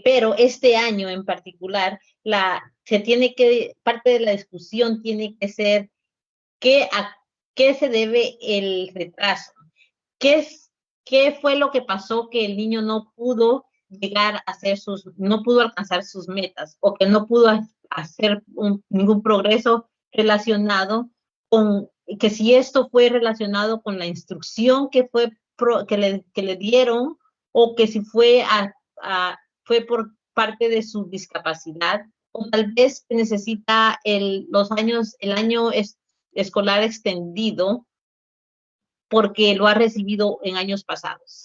Pero este año en particular, parte de la discusión tiene que ser a qué se debe el retraso. ¿Qué fue lo que pasó que el niño no pudo no pudo alcanzar sus metas o que no pudo hacer ningún progreso relacionado con, que si esto fue relacionado con la instrucción que le dieron o que si fue por parte de su discapacidad o tal vez necesita el año escolar extendido porque lo ha recibido en años pasados.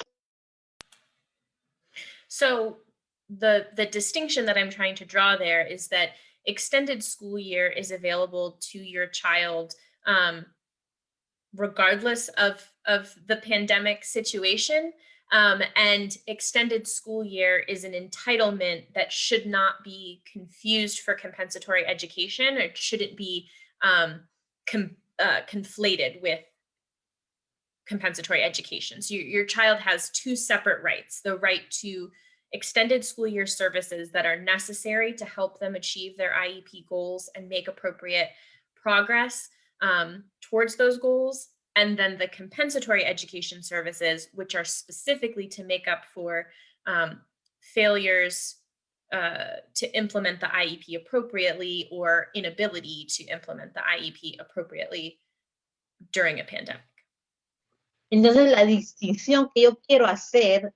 So the distinction that I'm trying to draw there is that extended school year is available to your child regardless of the pandemic situation. And extended school year is an entitlement that should not be confused for compensatory education. It shouldn't be conflated with compensatory education. So your child has two separate rights: the right to extended school year services that are necessary to help them achieve their IEP goals and make appropriate progress towards those goals, and then the compensatory education services, which are specifically to make up for failures to implement the IEP appropriately or inability to implement the IEP appropriately during a pandemic. Entonces, la distinción que yo quiero hacer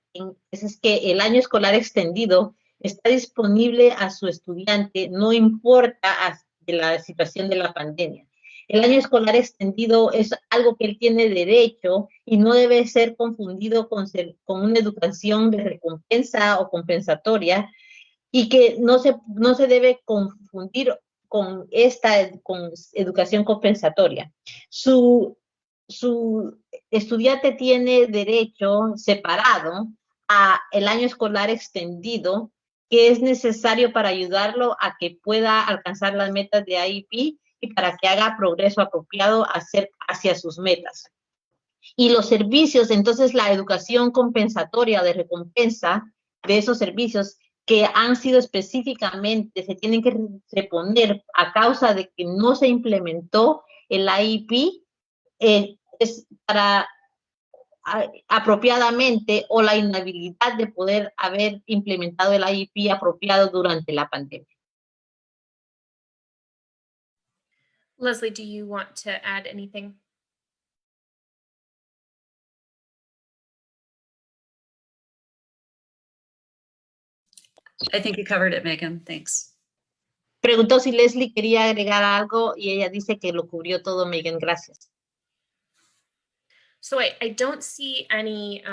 es que el año escolar extendido está disponible a su estudiante, no importa de la situación de la pandemia. El año escolar extendido es algo que él tiene derecho y no debe ser confundido con una educación de recompensa o compensatoria, y que no se debe confundir con con educación compensatoria. Su estudiante tiene derecho separado a el año escolar extendido, que es necesario para ayudarlo a que pueda alcanzar las metas de IEP y para que haga progreso apropiado hacia sus metas. Y los servicios, entonces la educación compensatoria de recompensa de esos servicios que han sido específicamente, se tienen que reponer a causa de que no se implementó el IEP, es para apropiadamente, o la inhabilidad de poder haber implementado el IEP apropiado durante la pandemia. Leslie, do you want to add anything? I think you covered it, Megan. Thanks. Preguntó si Leslie quería agregar algo y ella dice que lo cubrió todo, Megan. Gracias. So I don't see any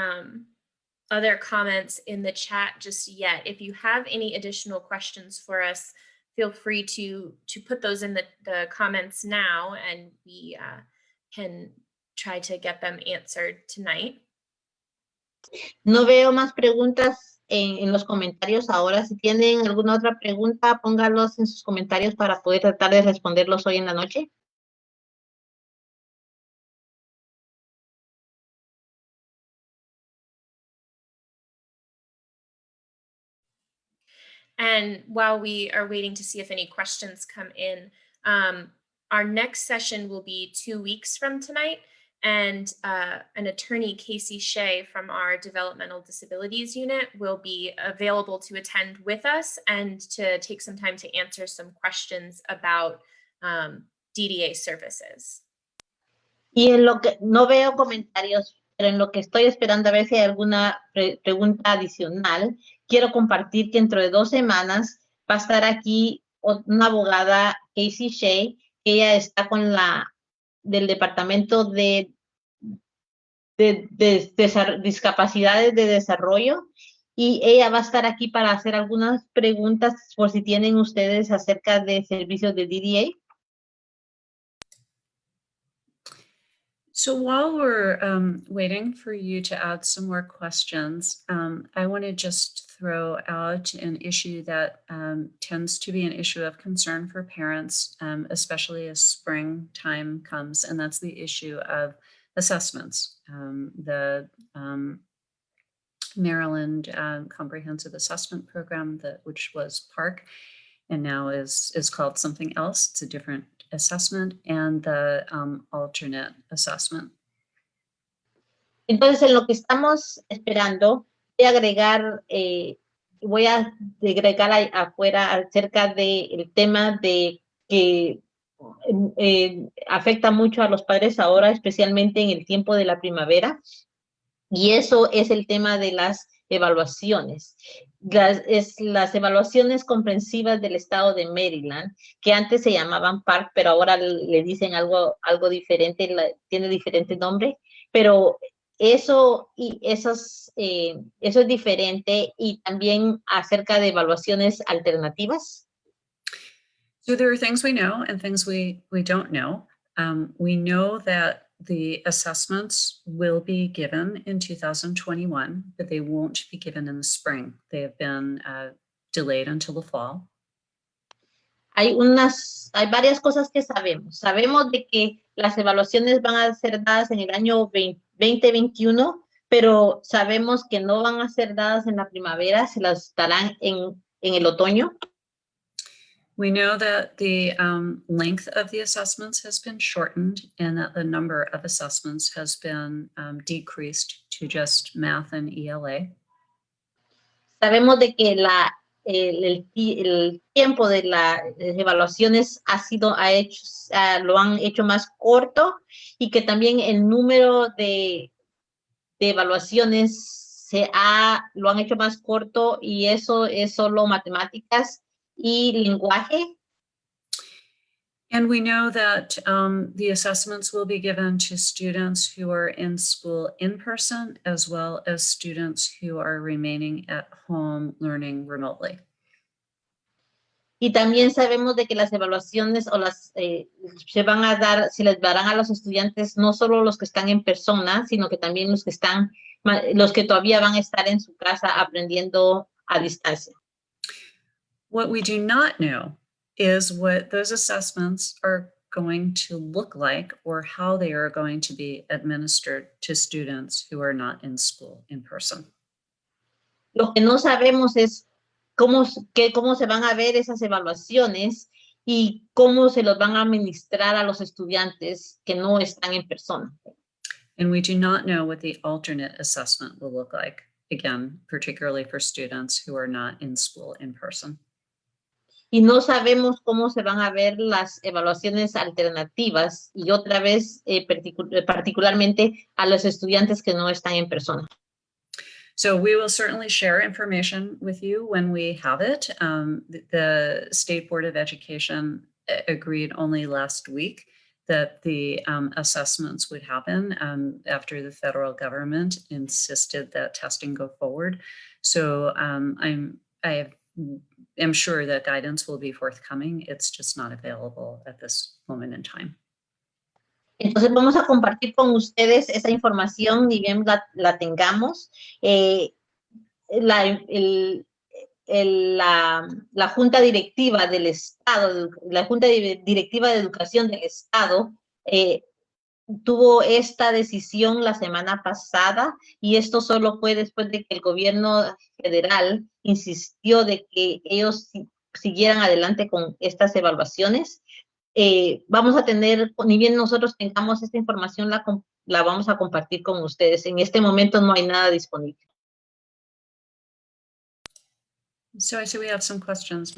other comments in the chat just yet. If you have any additional questions for us, feel free to put those in the comments now, and we can try to get them answered tonight. No veo más preguntas en los comentarios ahora. Si tienen alguna otra pregunta, pónganlos en sus comentarios para poder tratar de responderlos hoy en la noche. And while we are waiting to see if any questions come in, our next session will be 2 weeks from tonight, and an attorney, Casey Shea from our Developmental Disabilities Unit, will be available to attend with us and to take some time to answer some questions about DDA services. Y en lo que no veo comentarios, pero en lo que estoy esperando a ver si hay alguna pregunta adicional, quiero compartir que dentro de 2 semanas va a estar aquí una abogada, Casey Shea, que ella está con del Departamento de Discapacidades de Desarrollo, y ella va a estar aquí para hacer algunas preguntas por si tienen ustedes acerca de servicios de DDA. So while we're waiting for you to add some more questions, I want to just throw out an issue that tends to be an issue of concern for parents, especially as springtime comes, and that's the issue of assessments. The Maryland Comprehensive Assessment Program, which was PARC, and now is called something else. It's a different assessment, and the alternate assessment. Entonces, en lo que estamos esperando, voy a agregar afuera acerca del tema de que afecta mucho a los padres ahora, especialmente en el tiempo de la primavera, y eso es el tema de las evaluaciones. Las evaluaciones comprensivas del estado de Maryland, que antes se llamaban PARC, pero ahora le dicen algo diferente, tiene diferente nombre, pero eso es diferente, y también acerca de evaluaciones alternativas. So there are things we know and things we don't know. We know that the assessments will be given in 2021, but they won't be given in the spring. They have been delayed until the fall. Hay varias cosas que sabemos. Sabemos de que las evaluaciones van a ser dadas en el año 2021, pero sabemos que no van a ser dadas en la primavera, se las darán en el otoño. We know that the length of the assessments has been shortened, and that the number of assessments has been decreased to just math and ELA. Sabemos de que el tiempo de las evaluaciones lo han hecho más corto, y que también el número de evaluaciones lo han hecho más corto, y eso es solo matemáticas y lenguaje. And we know that the assessments will be given to students who are in school in person, as well as students who are remaining at home learning remotely. Y también sabemos de que las evaluaciones o se van a dar, se les darán a los estudiantes no solo los que están en persona, sino que también los que todavía van a estar en su casa aprendiendo a distancia. What we do not know is what those assessments are going to look like or how they are going to be administered to students who are not in school in person. Lo que no sabemos es cómo se van a ver esas evaluaciones y cómo se los van a administrar a los estudiantes que no están en persona. And we do not know what the alternate assessment will look like, again, particularly for students who are not in school in person. Y no sabemos cómo se van a ver las evaluaciones alternativas y otra vez particularmente a los estudiantes que no están en persona. So we will certainly share information with you when we have it. The State Board of Education agreed only last week that the assessments would happen after the federal government insisted that testing go forward. So I am sure that guidance will be forthcoming. It's just not available at this moment in time. Entonces vamos a compartir con ustedes esa información, ni bien la tengamos. La Junta Directiva del Estado, la Junta Directiva de Educación del Estado, tuvo esta decisión la semana pasada y esto solo fue después de que el gobierno federal insistió de que ellos siguieran adelante con estas evaluaciones. Vamos a tener, ni bien nosotros tengamos esta información, la vamos a compartir con ustedes. En este momento no hay nada disponible. So I see we have some questions.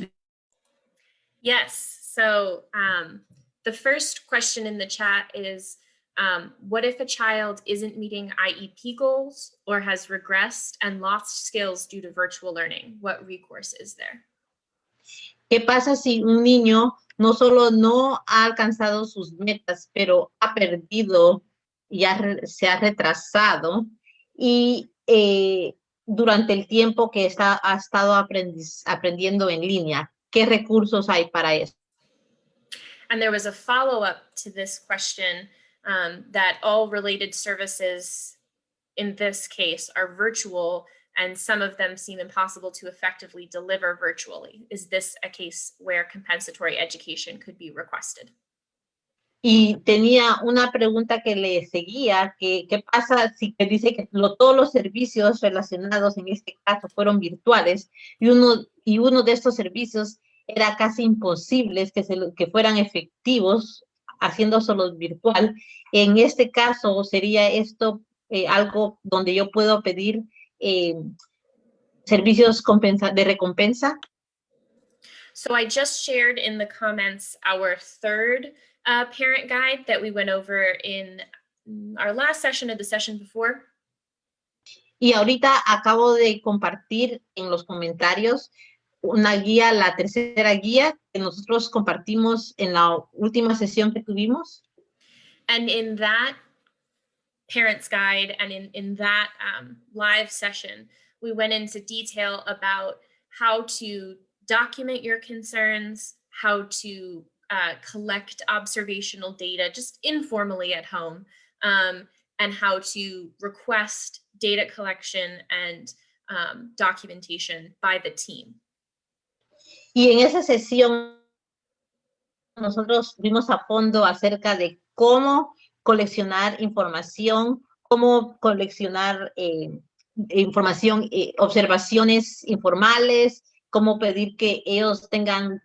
Yes. So the first question in the chat is, what if a child isn't meeting IEP goals or has regressed and lost skills due to virtual learning? What recourse is there? ¿Qué pasa si un niño no solo no ha alcanzado sus metas, pero ha perdido, se ha retrasado y durante el tiempo que ha estado aprendiendo en línea? ¿Qué recursos hay para eso? And there was a follow-up to this question that all related services in this case are virtual, and some of them seem impossible to effectively deliver virtually. Is this a case where compensatory education could be requested? Y tenía una pregunta que le seguía, ¿qué pasa si te dice que todos los servicios relacionados en este caso fueron virtuales y uno de estos servicios era casi imposible que fueran efectivos haciéndoselo virtual? En este caso, ¿sería esto algo donde yo puedo pedir servicios de recompensa? So I just shared in the comments our third parent guide that we went over in our last session or the session before. Y ahorita acabo de compartir en los comentarios una guía, la tercera guía que nosotros compartimos en la última sesión que tuvimos. And in that parent's guide and in that live session, we went into detail about how to document your concerns, how to collect observational data just informally at home, and how to request data collection and documentation by the team. Y en esa sesión nosotros vimos a fondo acerca de cómo coleccionar información, cómo coleccionar información, observaciones informales, cómo pedir que ellos tengan,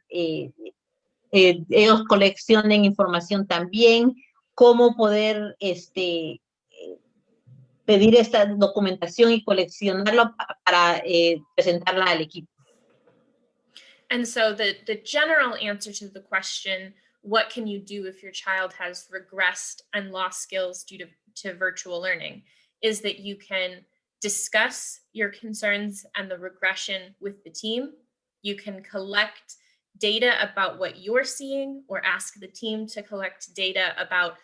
ellos coleccionen información también, cómo poder pedir esta documentación y coleccionarlo para presentarla al equipo. And so the general answer to the question, what can you do if your child has regressed and lost skills due to virtual learning, is that you can discuss your concerns and the regression with the team. You can collect data about what you're seeing, or ask the team to collect data about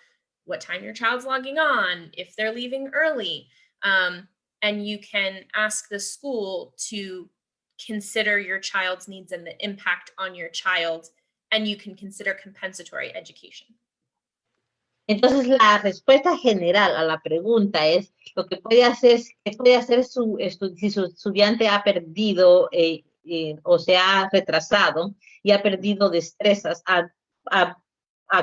what time your child's logging on, if they're leaving early. And you can ask the school to consider your child's needs and the impact on your child, and you can consider compensatory education. Entonces, la respuesta general a la pregunta es, lo que puede hacer, ¿qué puede hacer si su estudiante ha perdido o se ha retrasado y ha perdido destrezas a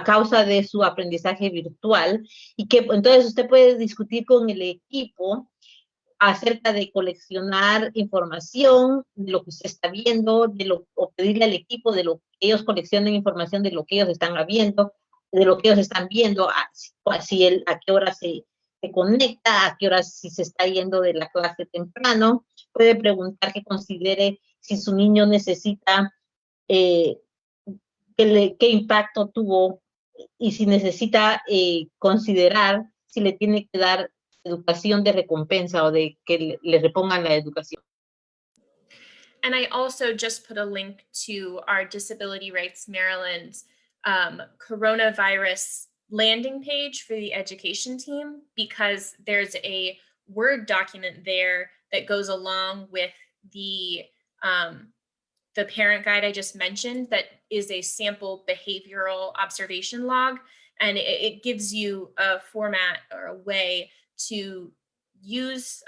causa de su aprendizaje virtual? Y que entonces usted puede discutir con el equipo acerca de coleccionar información de lo que usted está viendo, o pedirle al equipo de lo que ellos coleccionen información de lo que ellos están viendo, de lo que ellos están viendo, a qué hora se conecta, a qué hora si se está yendo de la clase temprano. Puede preguntar que considere si su niño necesita, qué impacto tuvo, y si necesita considerar si le tiene que dar educación de recompensa o de que le repongan la educación. And I also just put a link to our Disability Rights Maryland coronavirus landing page for the education team, because there's a Word document there that goes along with the parent guide I just mentioned, that is a sample behavioral observation log. And it gives you a format or a way to use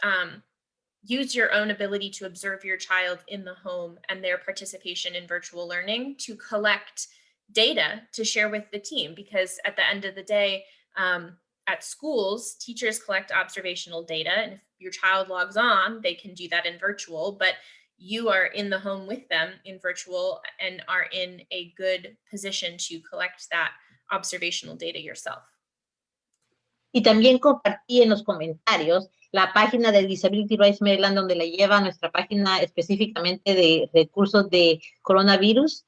your own ability to observe your child in the home and their participation in virtual learning to collect data to share with the team. Because at the end of the day, at schools, teachers collect observational data, and if your child logs on, they can do that in virtual, but you are in the home with them in virtual and are in a good position to collect that observational data yourself. Y también compartí en los comentarios la página de Disability Rights Maryland, donde le lleva a nuestra página específicamente de recursos de coronavirus,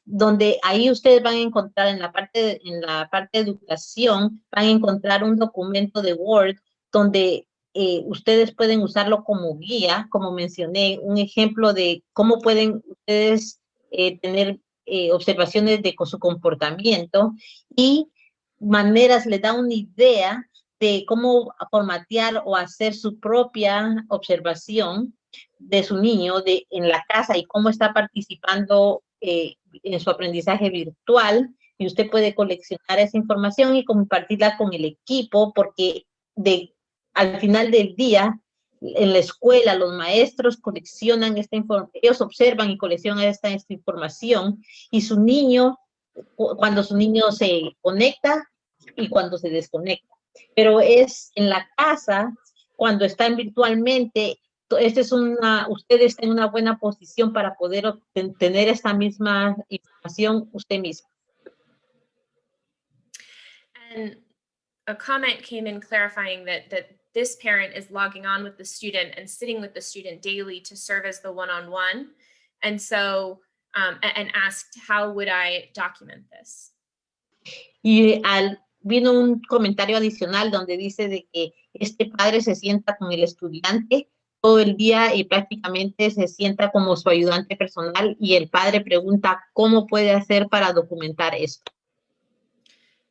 donde ahí ustedes van a encontrar en la parte de educación, van a encontrar un documento de Word donde ustedes pueden usarlo como guía, como mencioné, un ejemplo de cómo pueden ustedes tener observaciones de su comportamiento, y maneras, le da una idea de cómo formatear o hacer su propia observación de su niño en la casa y cómo está participando en su aprendizaje virtual. Y usted puede coleccionar esa información y compartirla con el equipo, porque al final del día, en la escuela, los maestros coleccionan esta información, ellos observan y coleccionan esta información, y su niño, cuando su niño se conecta y cuando se desconecta. Pero es en la casa, cuando están virtualmente, usted está en una buena posición para poder tener esta misma información usted mismo. And a comment came in clarifying that this parent is logging on with the student and sitting with the student daily to serve as the one-on-one. And so, and asked, how would I document this? Y vino un comentario adicional donde dice de que este padre se sienta con el estudiante todo el día y prácticamente se sienta como su ayudante personal, y el padre pregunta cómo puede hacer para documentar esto.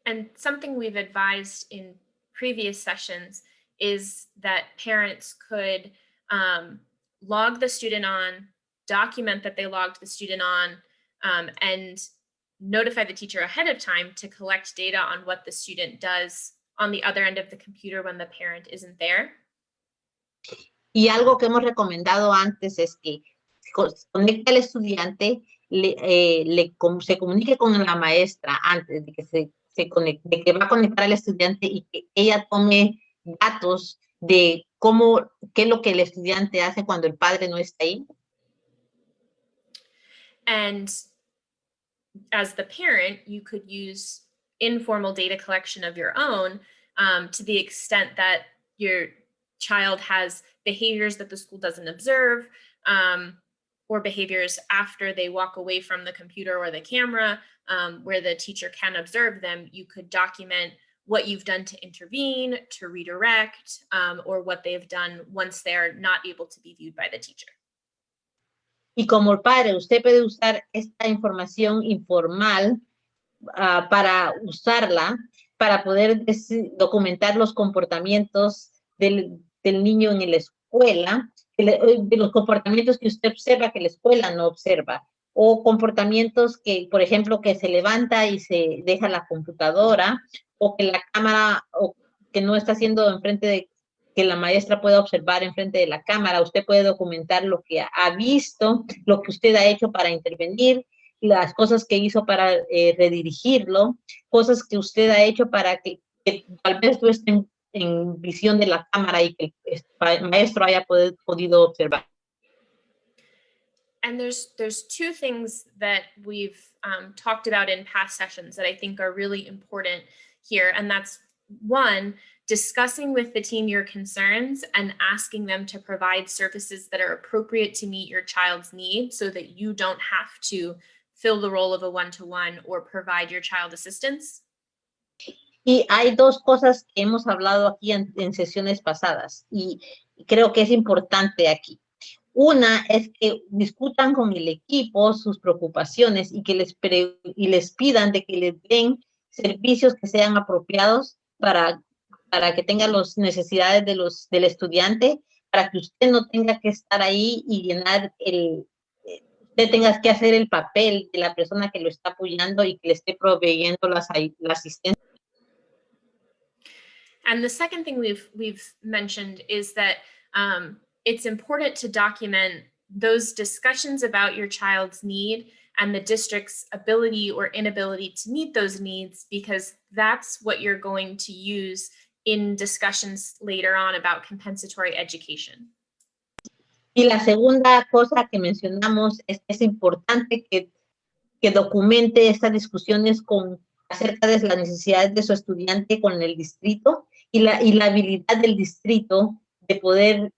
And something we've advised in previous sessions is that parents could log the student on, document that they logged the student on, and notify the teacher ahead of time to collect data on what the student does on the other end of the computer when the parent isn't there. Y algo que hemos recomendado antes es que conecte al estudiante, se comunique con la maestra antes de que se conecte, de que va a conectar al estudiante, y que ella tome datos de qué es lo que el estudiante hace cuando el padre no está ahí. And as the parent, you could use informal data collection of your own, to the extent that your child has behaviors that the school doesn't observe, or behaviors after they walk away from the computer or the camera, where the teacher can observe them. You could document what you've done to intervene, to redirect, or what they've done once they're not able to be viewed by the teacher. Y como padre, usted puede usar esta información informal para usarla, para poder documentar los comportamientos del niño en la escuela, de los comportamientos que usted observa que la escuela no observa, o comportamientos que, por ejemplo, que se levanta y se deja la computadora, o que la cámara, o que no está haciendo enfrente de que la maestra pueda observar enfrente de la cámara. Usted puede documentar lo que ha visto, lo que usted ha hecho para intervenir, las cosas que hizo para redirigirlo, cosas que usted ha hecho para que tal vez no esté en visión de la cámara y que el maestro haya podido observar. And there's two things that we've talked about in past sessions that I think are really important here. And that's one, discussing with the team your concerns and asking them to provide services that are appropriate to meet your child's needs so that you don't have to fill the role of a one-to-one or provide your child assistance. Y hay dos cosas que hemos hablado aquí en sesiones pasadas y creo que es importante aquí. Una es que discutan con el equipo sus preocupaciones y que les pidan de que les den servicios que sean apropiados para que tenga las necesidades del estudiante, para que usted no tenga que estar ahí y llenar usted tenga que hacer el papel de la persona que lo está apoyando y que le esté proveyendo la asistencia. And the second thing we've mentioned is that it's important to document those discussions about your child's need and the district's ability or inability to meet those needs, because that's what you're going to use in discussions later on about compensatory education. Y la segunda cosa que mencionamos es que es importante que documente estas discusiones acerca de las necesidades de su estudiante con el distrito y la habilidad del distrito de poder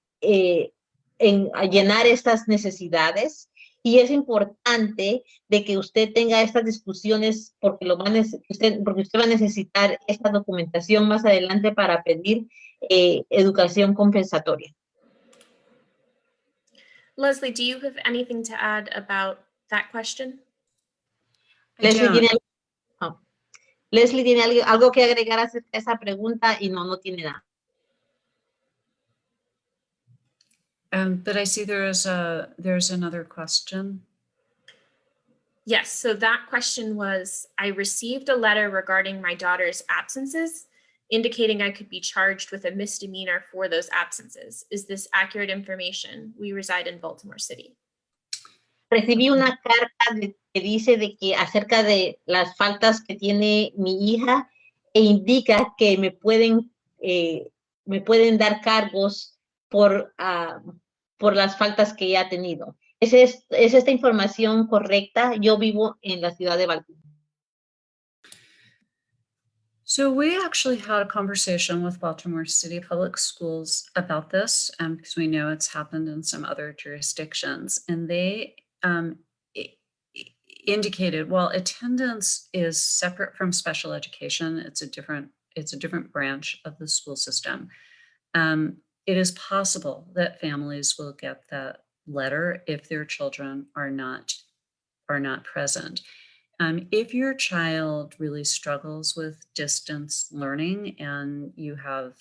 llenar estas necesidades. Y es importante de que usted tenga estas discusiones porque usted va a necesitar esta documentación más adelante para pedir educación compensatoria. Leslie, do you have anything to add about that question? Leslie tiene algo que agregar acerca de esa pregunta y no tiene nada. But I see there's another question. Yes, so that question was, I received a letter regarding my daughter's absences, indicating I could be charged with a misdemeanor for those absences. Is this accurate information? We reside in Baltimore City. Recibí una carta que dice de que acerca de las faltas que tiene mi hija e indica que me pueden dar cargos por las faltas que ella ha tenido. ¿Es esta información correcta? Yo vivo en la ciudad de Baltimore. So we actually had a conversation with Baltimore City Public Schools about this because we know it's happened in some other jurisdictions, and they indicated, while attendance is separate from special education, it's a different branch of the school system. It is possible that families will get that letter if their children are not present. If your child really struggles with distance learning and you have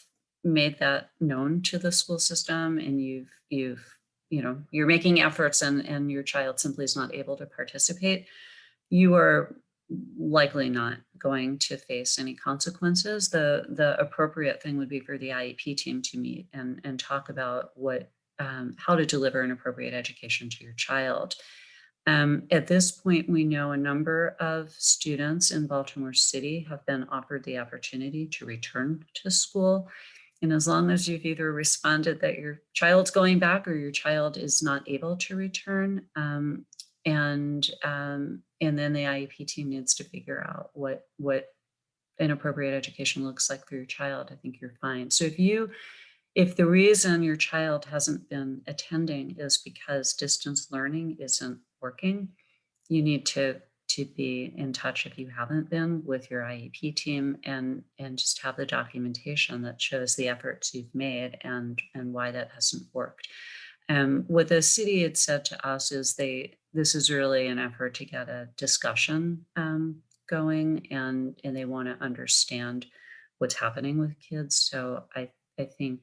made that known to the school system and you're making efforts and your child simply is not able to participate, you are likely not going to face any consequences. The appropriate thing would be for the IEP team to meet and talk about how to deliver an appropriate education to your child. At this point, we know a number of students in Baltimore City have been offered the opportunity to return to school. And as long as you've either responded that your child's going back or your child is not able to return, and then the IEP team needs to figure out what an appropriate education looks like for your child, I think you're fine. So if the reason your child hasn't been attending is because distance learning isn't working, you need to be in touch, if you haven't been, with your IEP team and just have the documentation that shows the efforts you've made and why that hasn't worked. What the city had said to us is this is really an effort to get a discussion going, and they want to understand what's happening with kids. So I think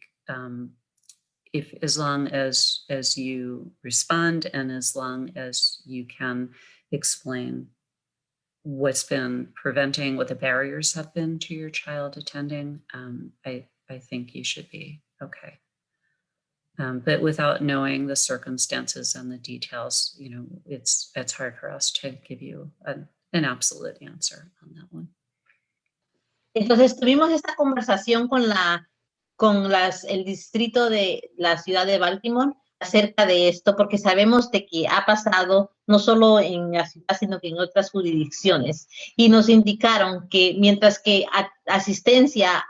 if as long as you respond and as long as you can explain what's been preventing, what the barriers have been to your child attending, I think you should be okay. But without knowing the circumstances and the details, you know, it's hard for us to give you an absolute answer on that one. Entonces tuvimos esta conversación con el distrito de la ciudad de Baltimore acerca de esto, porque sabemos de que ha pasado no solo en la ciudad, sino que en otras jurisdicciones. Y nos indicaron que mientras que asistencia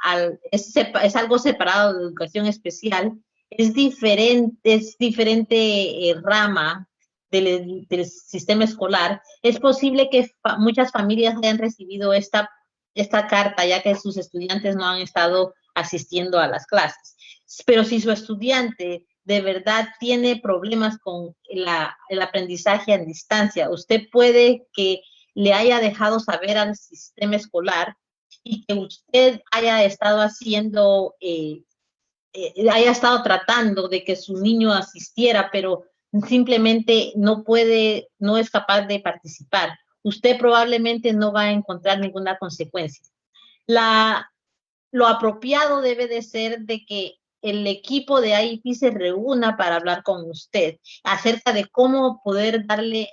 es algo separado de educación especial, es diferente rama del sistema escolar, es posible que muchas familias hayan recibido esta carta, ya que sus estudiantes no han estado asistiendo a las clases. Pero si su estudiante de verdad tiene problemas con el aprendizaje a distancia, usted puede que le haya dejado saber al sistema escolar y que usted haya estado haya estado tratando de que su niño asistiera, pero simplemente no es capaz de participar. Usted probablemente no va a encontrar ninguna consecuencia. Lo apropiado debe de ser de que el equipo de IEP se reúna para hablar con usted acerca de cómo poder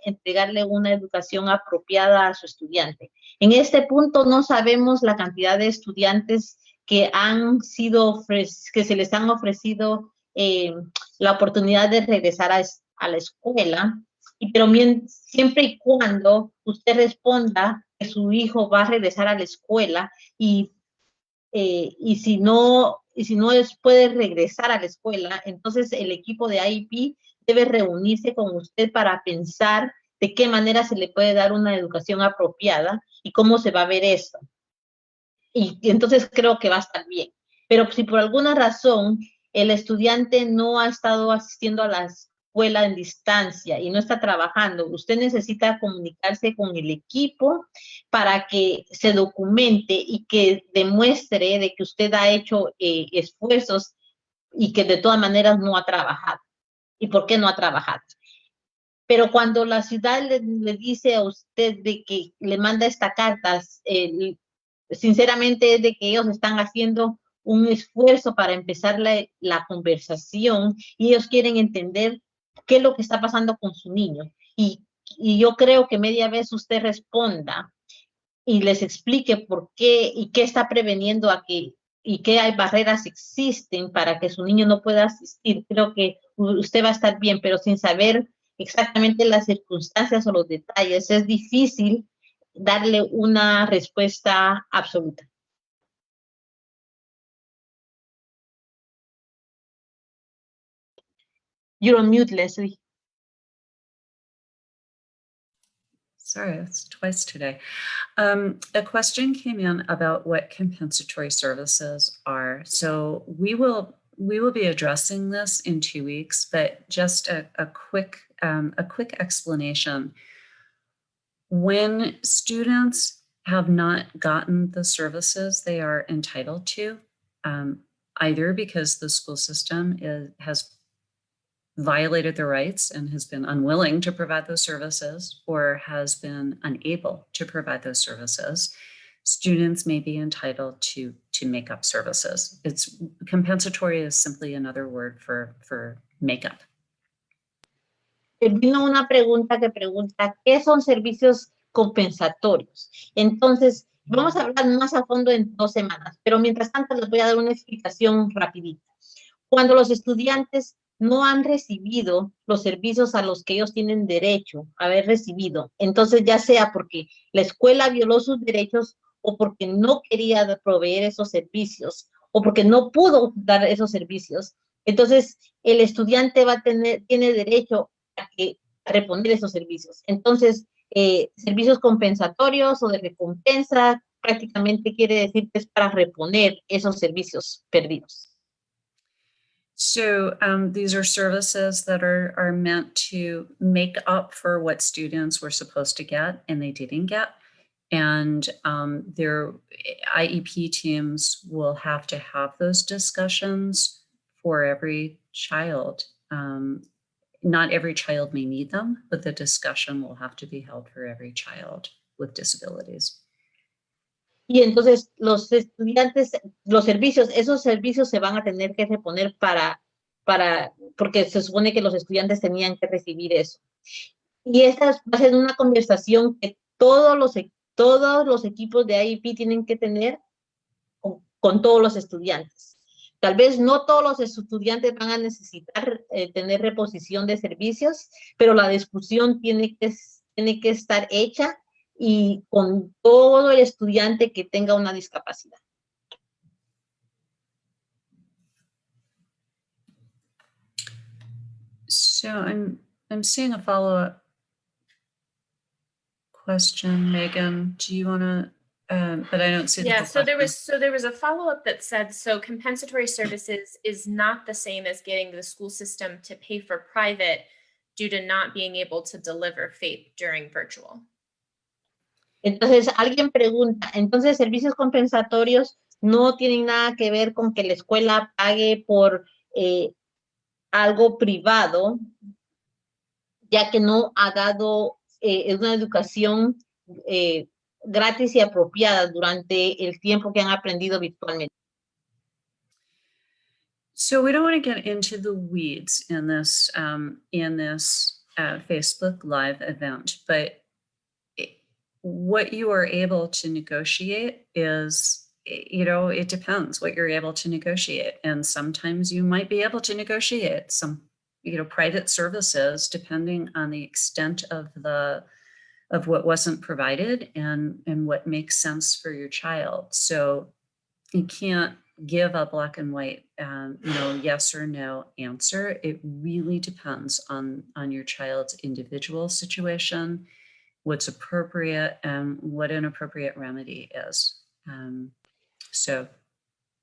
entregarle una educación apropiada a su estudiante. En este punto no sabemos la cantidad de estudiantes que se les han ofrecido la oportunidad de regresar a la escuela, pero siempre y cuando usted responda que su hijo va a regresar a la escuela y si no puede regresar a la escuela, entonces el equipo de IEP debe reunirse con usted para pensar de qué manera se le puede dar una educación apropiada y cómo se va a ver esto. Y entonces creo que va a estar bien. Pero si por alguna razón el estudiante no ha estado asistiendo a la escuela en distancia y no está trabajando, usted necesita comunicarse con el equipo para que se documente y que demuestre de que usted ha hecho esfuerzos y que de todas maneras no ha trabajado. ¿Y por qué no ha trabajado? Pero cuando la ciudad le dice a usted de que le manda esta carta, sinceramente es de que ellos están haciendo un esfuerzo para empezar la conversación y ellos quieren entender qué es lo que está pasando con su niño. Y yo creo que media vez usted responda y les explique por qué y qué está preveniendo y qué hay barreras existen para que su niño no pueda asistir. Creo que usted va a estar bien, pero sin saber exactamente las circunstancias o los detalles, es difícil darle una respuesta absoluta. You're on mute, Leslie. Sorry, it's twice today. A question came in about what compensatory services are. So we will be addressing this in 2 weeks, but just a quick explanation. When students have not gotten the services they are entitled to, either because the school system has violated their rights and has been unwilling to provide those services or has been unable to provide those services, students may be entitled to make up services. Compensatory is simply another word for makeup. Vino una pregunta que pregunta, ¿qué son servicios compensatorios? Entonces, vamos a hablar más a fondo en 2 semanas, pero mientras tanto les voy a dar una explicación rapidita. Cuando los estudiantes no han recibido los servicios a los que ellos tienen derecho a haber recibido, entonces ya sea porque la escuela violó sus derechos o porque no quería proveer esos servicios o porque no pudo dar esos servicios, entonces el estudiante tiene derecho a reponer esos servicios. Entonces, servicios compensatorios o de recompensa prácticamente quiere decir que es para reponer esos servicios perdidos. So these are services that are meant to make up for what students were supposed to get and they didn't get. And their IEP teams will have to have those discussions for every child. Not every child may need them, but the discussion will have to be held for every child with disabilities. Y entonces los estudiantes, esos servicios se van a tener que reponer porque se supone que los estudiantes tenían que recibir eso. Y esta va a ser una conversación que todos los equipos de IEP tienen que tener con todos los estudiantes. Tal vez no todos los estudiantes van a necesitar tener reposición de servicios, pero la discusión tiene que estar hecha y con todo el estudiante que tenga una discapacidad. So I'm seeing a follow-up question, Megan. Do you want to? But I don't see. Yeah. So there was a follow-up that said, so compensatory services is not the same as getting the school system to pay for private due to not being able to deliver FAPE during virtual. Entonces, alguien pregunta, entonces servicios compensatorios no tienen nada que ver con que la escuela pague por algo privado, ya que no ha dado una educación gratis y apropiada durante el tiempo que han aprendido virtualmente. So we don't want to get into the weeds in this Facebook Live event, but what you are able to negotiate is, it depends what you're able to negotiate. And sometimes you might be able to negotiate some, private services depending on the extent of what wasn't provided and what makes sense for your child. So you can't give a black and white, yes or no answer. It really depends on your child's individual situation, what's appropriate, and what an appropriate remedy is. So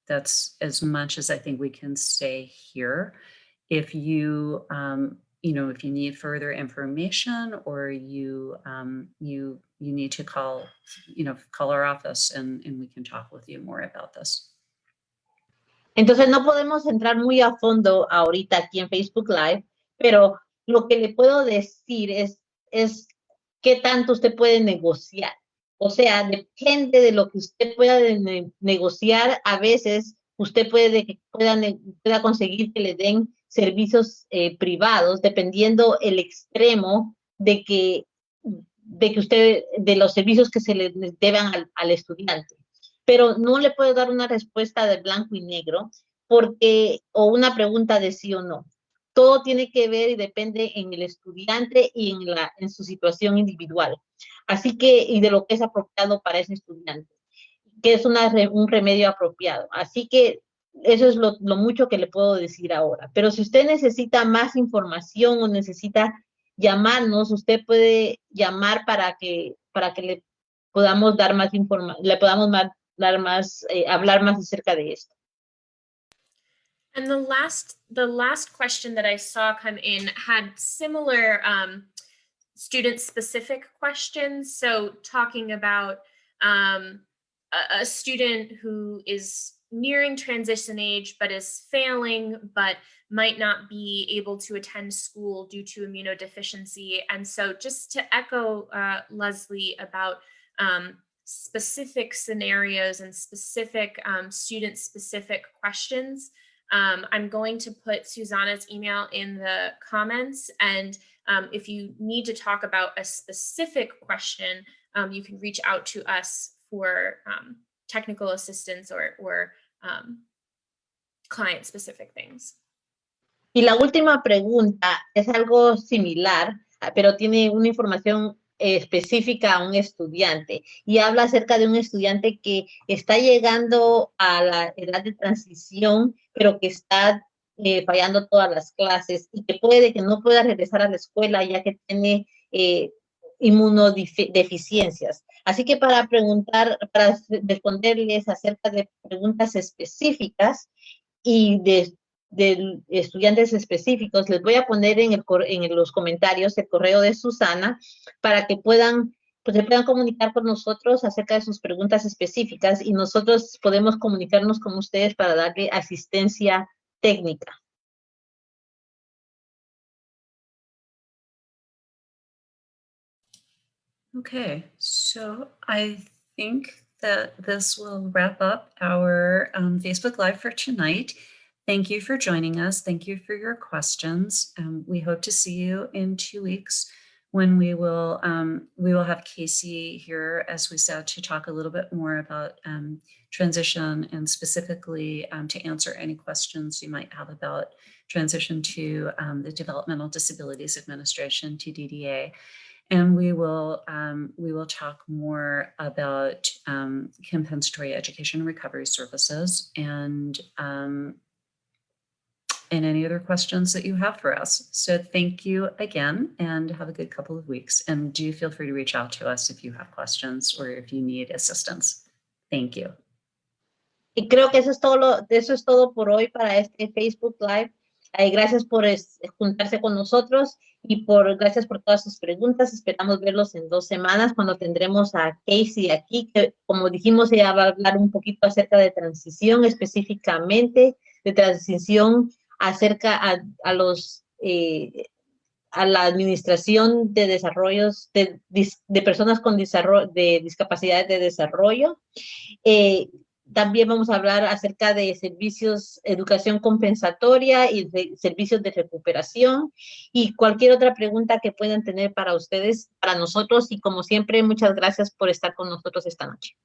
that's as much as I think we can say here. If you, if you need further information or you need to call our office and we can talk with you more about this. Entonces no podemos entrar muy a fondo ahorita aquí en Facebook Live, pero lo que le puedo decir es qué tanto usted puede negociar. O sea, depende de lo que usted pueda negociar. A veces usted pueda conseguir que le den servicios privados, dependiendo el extremo de los servicios que se le deban al estudiante. Pero no le puedo dar una respuesta de blanco y negro o una pregunta de sí o no. Todo tiene que ver y depende en el estudiante y en su situación individual. Así que, y de lo que es apropiado para ese estudiante, que es un remedio apropiado. Así que eso es lo mucho que le puedo decir ahora. Pero si usted necesita más información o necesita llamarnos, usted puede llamar para que le podamos dar más información, le podamos hablar más acerca de esto. And the last question that I saw come in had similar student-specific questions. So talking about a student who is nearing transition age but is failing but might not be able to attend school due to immunodeficiency. And so just to echo Leslie about specific scenarios and specific student-specific questions, I'm going to put Susanna's email in the comments, and if you need to talk about a specific question, you can reach out to us for technical assistance or client-specific things. Y la última pregunta es algo similar, pero tiene una información específica a un estudiante y habla acerca de un estudiante que está llegando a la edad de transición, pero que está fallando todas las clases y que puede que no pueda regresar a la escuela ya que tiene inmunodeficiencias. Así que para responderles acerca de preguntas específicas y de estudiantes específicos, les voy a poner en los comentarios el correo de Susana para que puedan, pues, se puedan comunicar con nosotros acerca de sus preguntas específicas y nosotros podemos comunicarnos con ustedes para darle asistencia técnica. Okay, so I think that this will wrap up our Facebook Live for tonight. Thank you for joining us. Thank you for your questions. We hope to see you in 2 weeks when we will have Casey here, as we said, to talk a little bit more about transition and specifically to answer any questions you might have about transition to the Developmental Disabilities Administration, to DDA. And we will talk more about compensatory education recovery services and any other questions that you have for us. So thank you again and have a good couple of weeks. And do feel free to reach out to us if you have questions or if you need assistance. Thank you. Y creo que eso es todo por hoy para este Facebook Live. Gracias por juntarse con nosotros y gracias por todas sus preguntas. Esperamos verlos en 2 semanas cuando tendremos a Casey aquí, que como dijimos, ella va a hablar un poquito acerca de transición, específicamente de transición acerca a la administración de desarrollos de personas con de discapacidades de desarrollo. También vamos a hablar acerca de servicios, educación compensatoria y de servicios de recuperación y cualquier otra pregunta que puedan tener para ustedes, para nosotros. Y como siempre, muchas gracias por estar con nosotros esta noche.